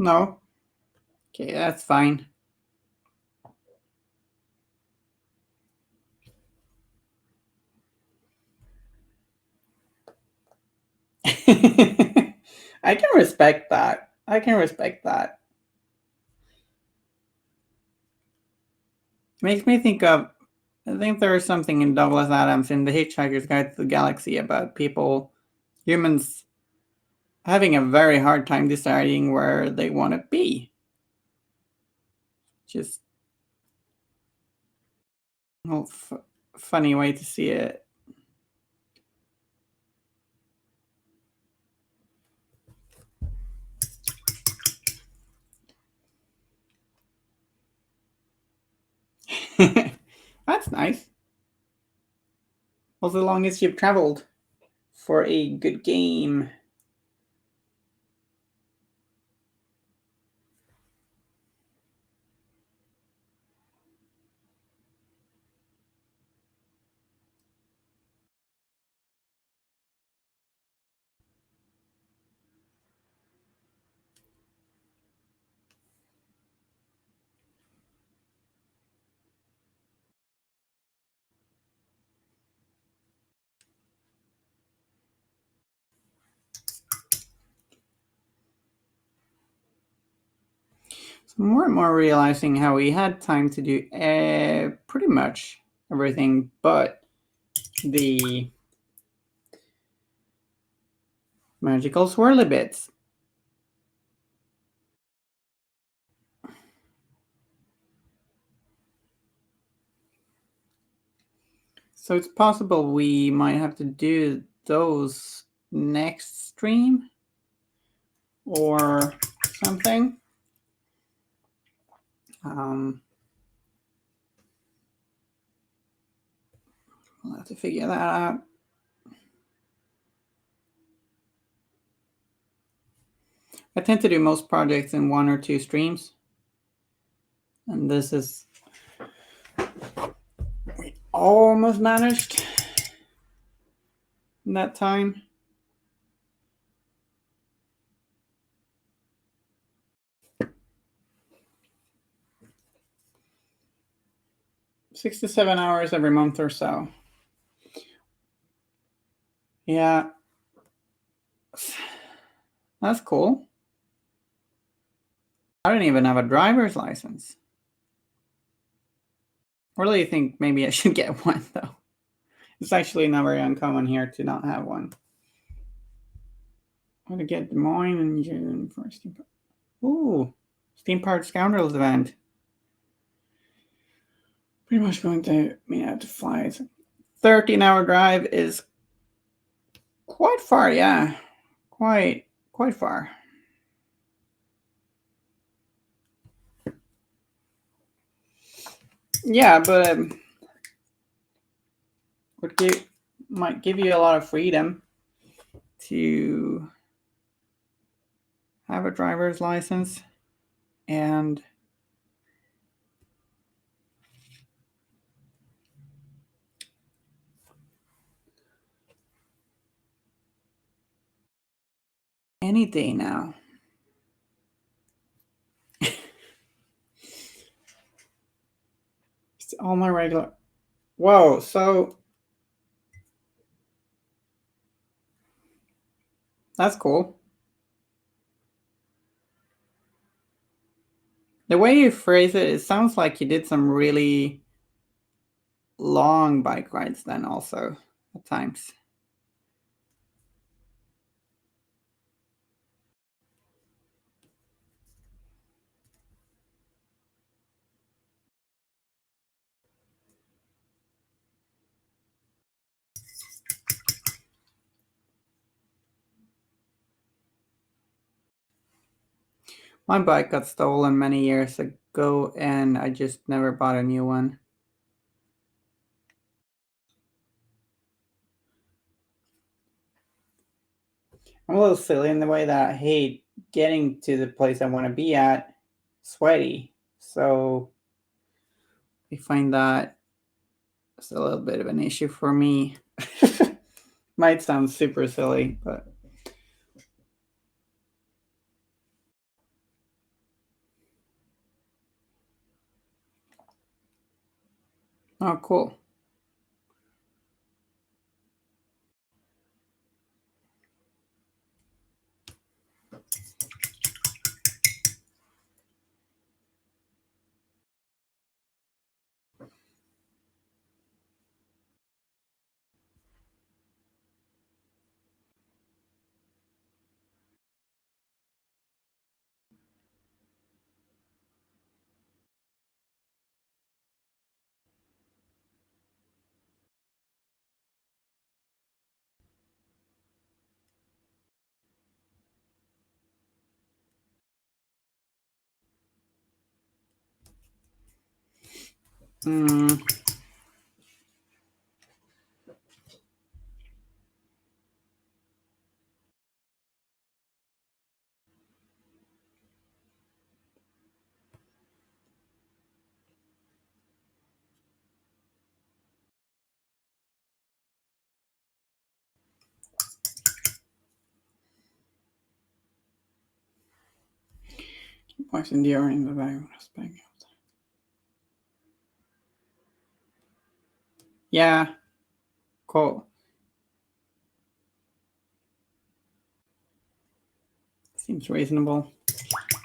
No? Okay, that's fine. I can respect that. I can respect that. Makes me think of, I think there is something in Douglas Adams in The Hitchhiker's Guide to the Galaxy about people, humans, having a very hard time deciding where they want to be. Just a funny way to see it. That's nice. What's the longest you've traveled for a good game? So more and more realizing how we had time to do pretty much everything but the magical swirly bits. So it's possible we might have to do those next stream or something. We'll have to figure that out. I tend to do most projects in 1 or 2 streams. And this is, we almost managed in that time. Six to 7 hours every month or so. Yeah. That's cool. I don't even have a driver's license. I really think maybe I should get one, though. It's actually not very uncommon here to not have one. I'm going to get Des Moines in June for Steam Park. Ooh, Steam Park Scoundrels event. Pretty much going to mean I have to fly. 13-hour drive is quite far, yeah. Quite far. Yeah, but would give might give you a lot of freedom to have a driver's license and any day now. It's all my regular. Whoa, so that's cool. The way you phrase it, it sounds like you did some really long bike rides then also at times. My bike got stolen many years ago and I just never bought a new one. I'm a little silly in the way that I hate getting to the place I want to be at sweaty. So I find that it's a little bit of an issue for me. Might sound super silly, but oh, cool. Mm, what's enduring the value aspect? Yeah, cool. Seems reasonable.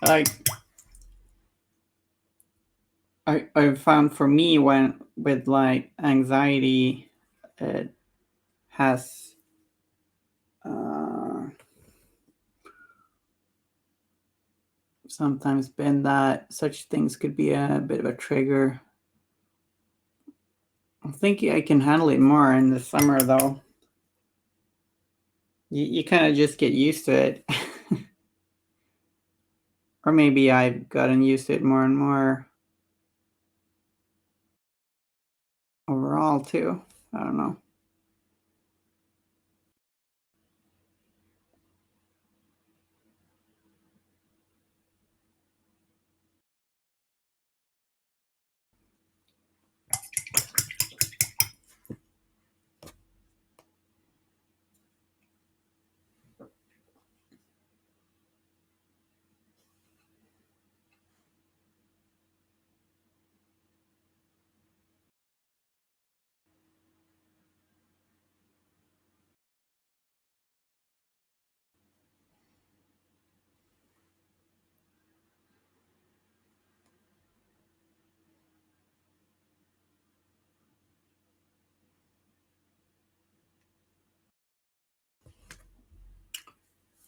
Like I've found for me when with like anxiety, it has uh, sometimes been that such things could be a bit of a trigger. I'm thinking I can handle it more in the summer though. You kind of just get used to it. Or maybe I've gotten used to it more and more overall too. I don't know.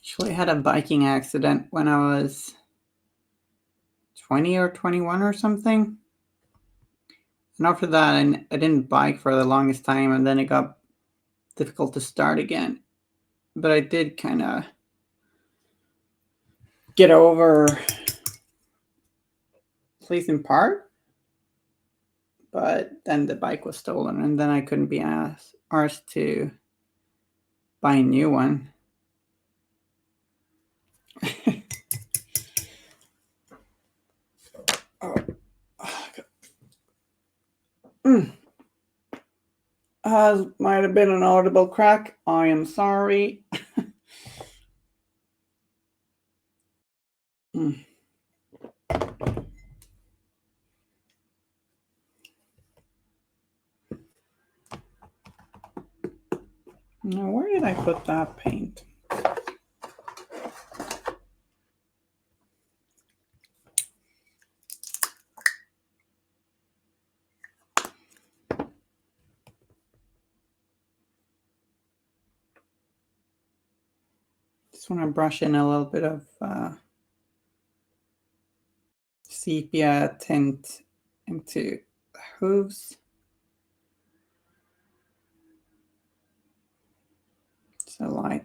Actually, I had a biking accident when I was 20 or 21 or something. And after that, I didn't bike for the longest time, and then it got difficult to start again. But I did kind of get over, at least in part. But then the bike was stolen, and then I couldn't be asked to buy a new one. Oh. Might have been an audible crack. I am sorry. Mm. Now, where did I put that paint? Just want to brush in a little bit of sepia tint into the hooves. Just a light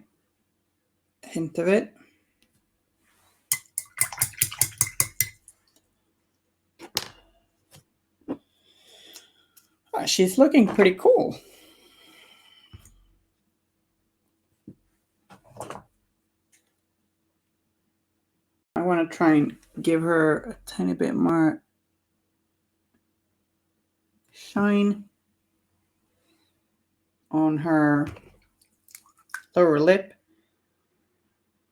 hint of it. She's looking pretty cool. I want to try and give her a tiny bit more shine on her lower lip.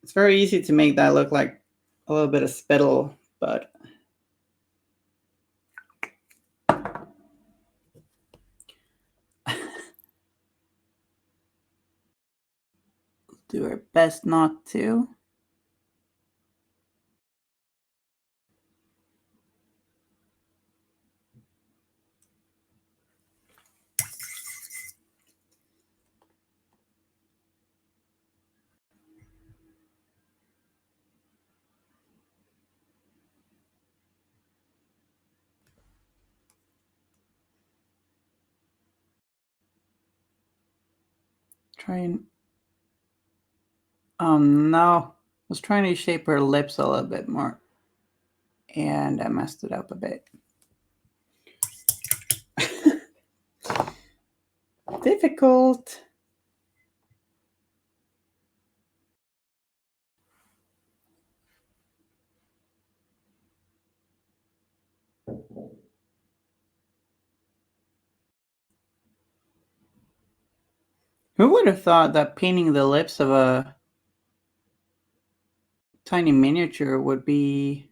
It's very easy to make that look like a little bit of spittle, but do our best not to. Try and no. I was trying to shape her lips a little bit more, and I messed it up a bit. Difficult. Who would have thought that painting the lips of a tiny miniature would be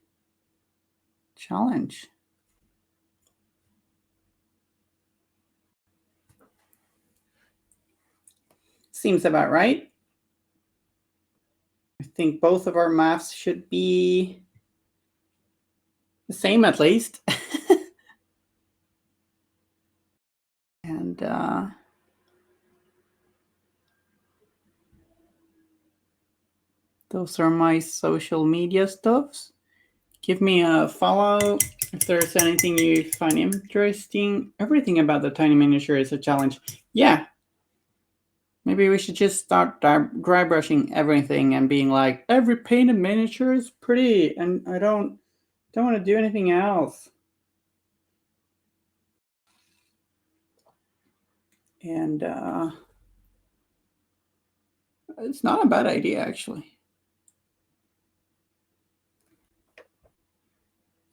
a challenge? Seems about right. I think both of our maths should be the same at least. And those are my social media stuffs. Give me a follow if there's anything you find interesting. Everything about the tiny miniature is a challenge. Yeah. Maybe we should just start dry brushing everything and being like, every painted miniature is pretty, and I don't want to do anything else. And it's not a bad idea, actually.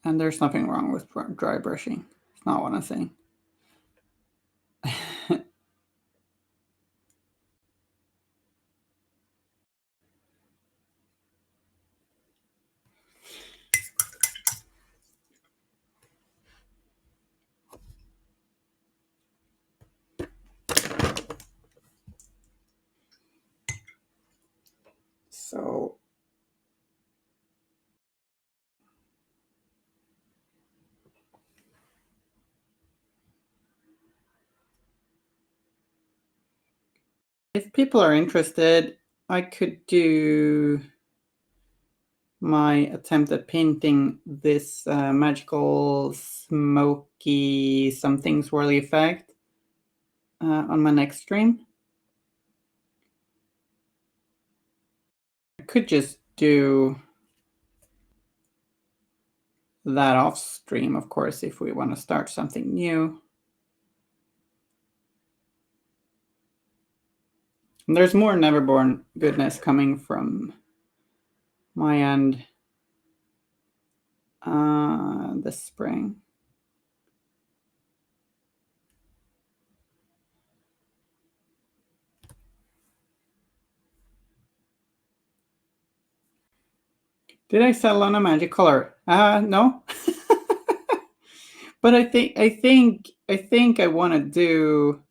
And there's nothing wrong with dry brushing. It's not what I'm saying. So if people are interested, I could do my attempt at painting this magical smoky something swirly effect on my next stream. I could just do that off stream, of course, if we want to start something new. And there's more Neverborn goodness coming from my end this spring. Did I settle on a magic color? No. But I think I want to do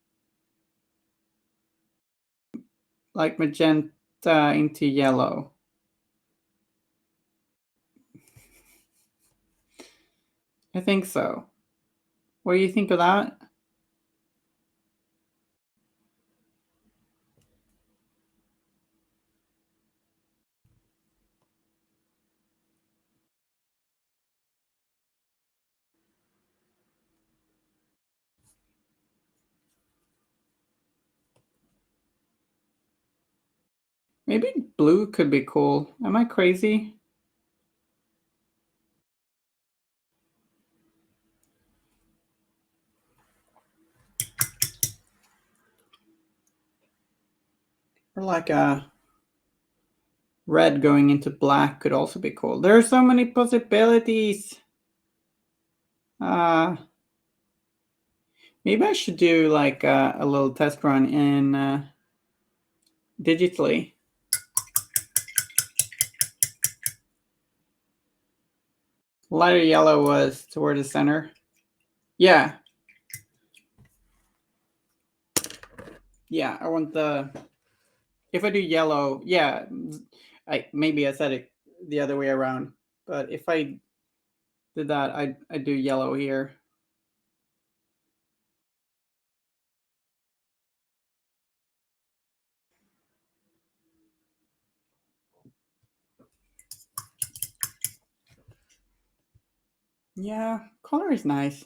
like magenta into yellow. I think so. What do you think of that? Maybe blue could be cool. Am I crazy? Or like a red going into black could also be cool. There are so many possibilities. Maybe I should do like a little test run in digitally. Lighter yellow was toward the center. Yeah. Yeah, I want the... If I do yellow, yeah, maybe I said it the other way around. But if I did that, I do yellow here. Yeah, color is nice.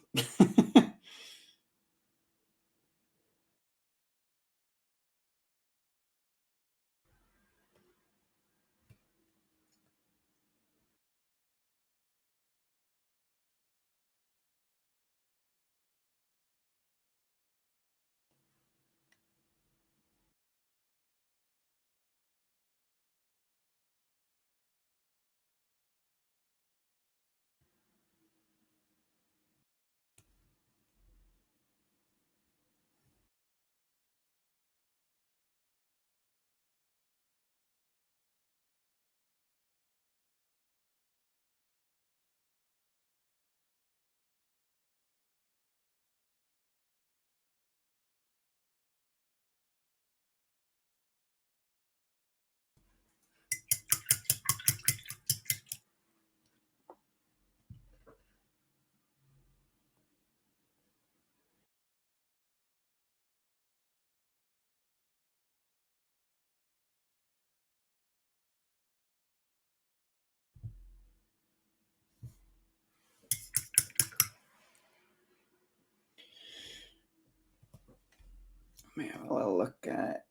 Let me have a little look at...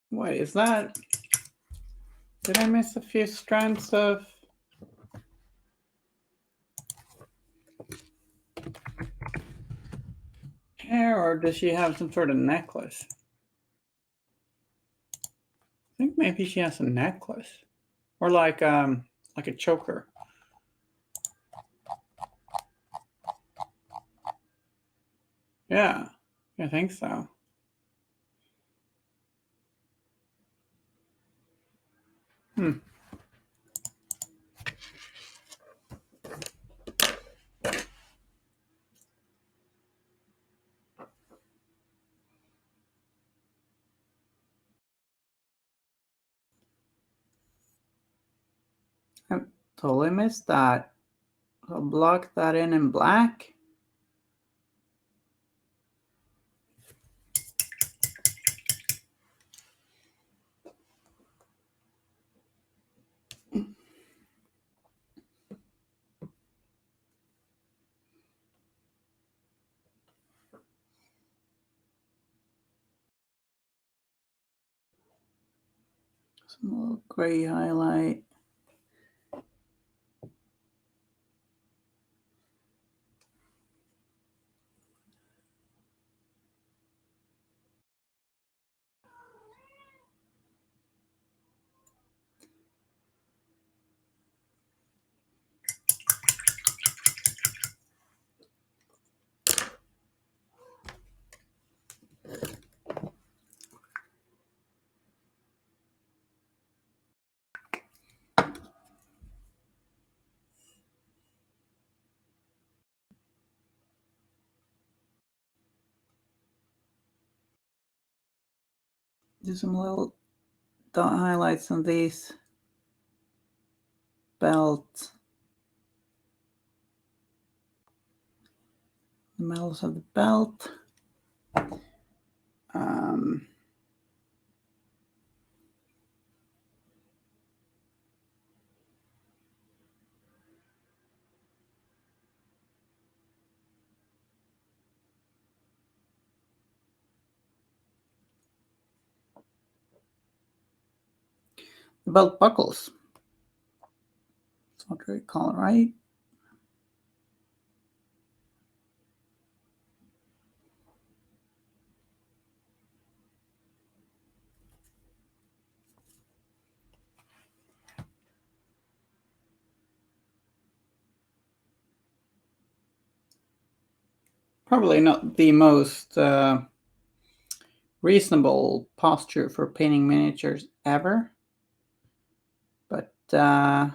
What is that? Did I miss a few strands of... hair, or does she have some sort of necklace? I think maybe she has a necklace. Or like a choker. Yeah, I think so. I totally missed that. I'll block that in black. Some little gray highlight. Do some little dot highlights on these belts. The metals of the belt. The belt buckles. It's not very color, right? Probably not the most reasonable posture for painting miniatures ever. But yeah.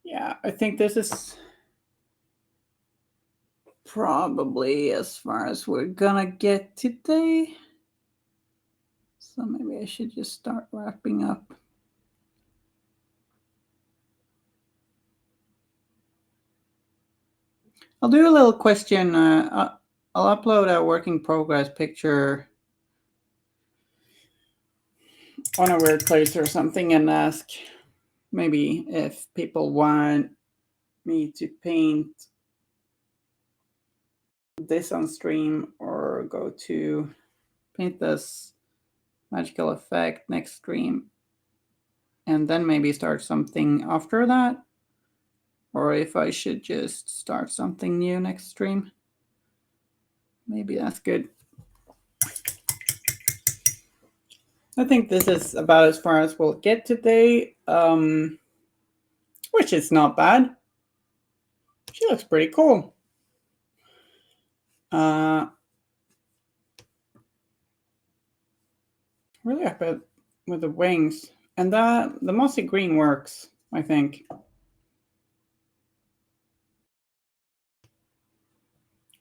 Yeah, I think this is probably as far as we're gonna get today. So maybe I should just start wrapping up. I'll do a little question. I'll upload a work in progress picture on a weird place or something and ask maybe if people want me to paint this on stream or go to paint this magical effect next stream and then maybe start something after that, or if I should just start something new next stream. Maybe that's good. I think this is about as far as we'll get today, which is not bad. She looks pretty cool. Really happy with the wings. And the mossy green works, I think.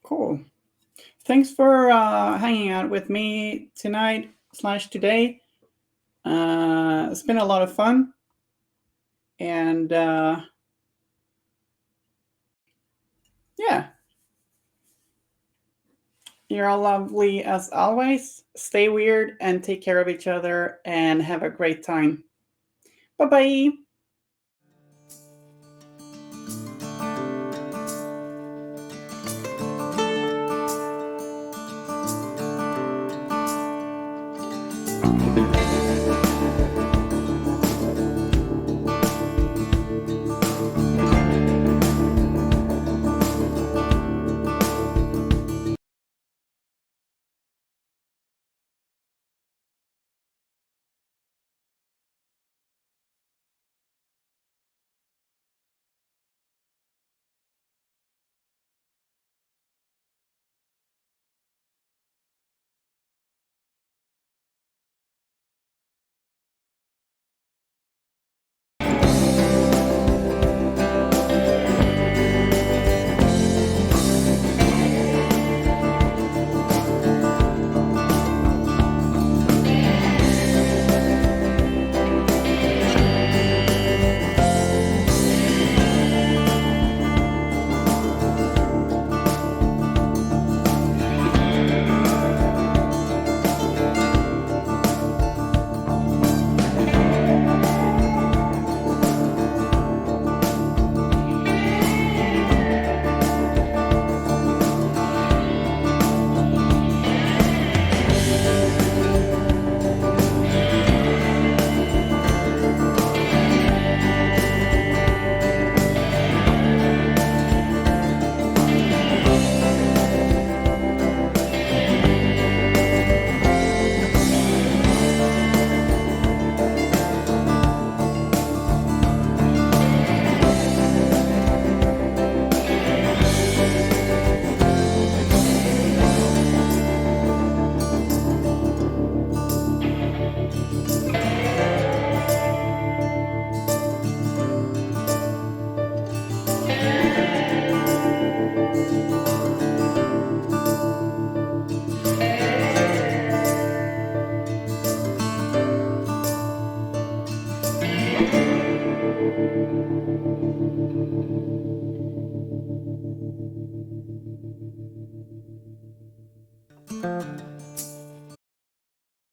Cool. Thanks for hanging out with me tonight / today. It's been a lot of fun. And yeah. You're all lovely as always. Stay weird and take care of each other and have a great time. Bye-bye.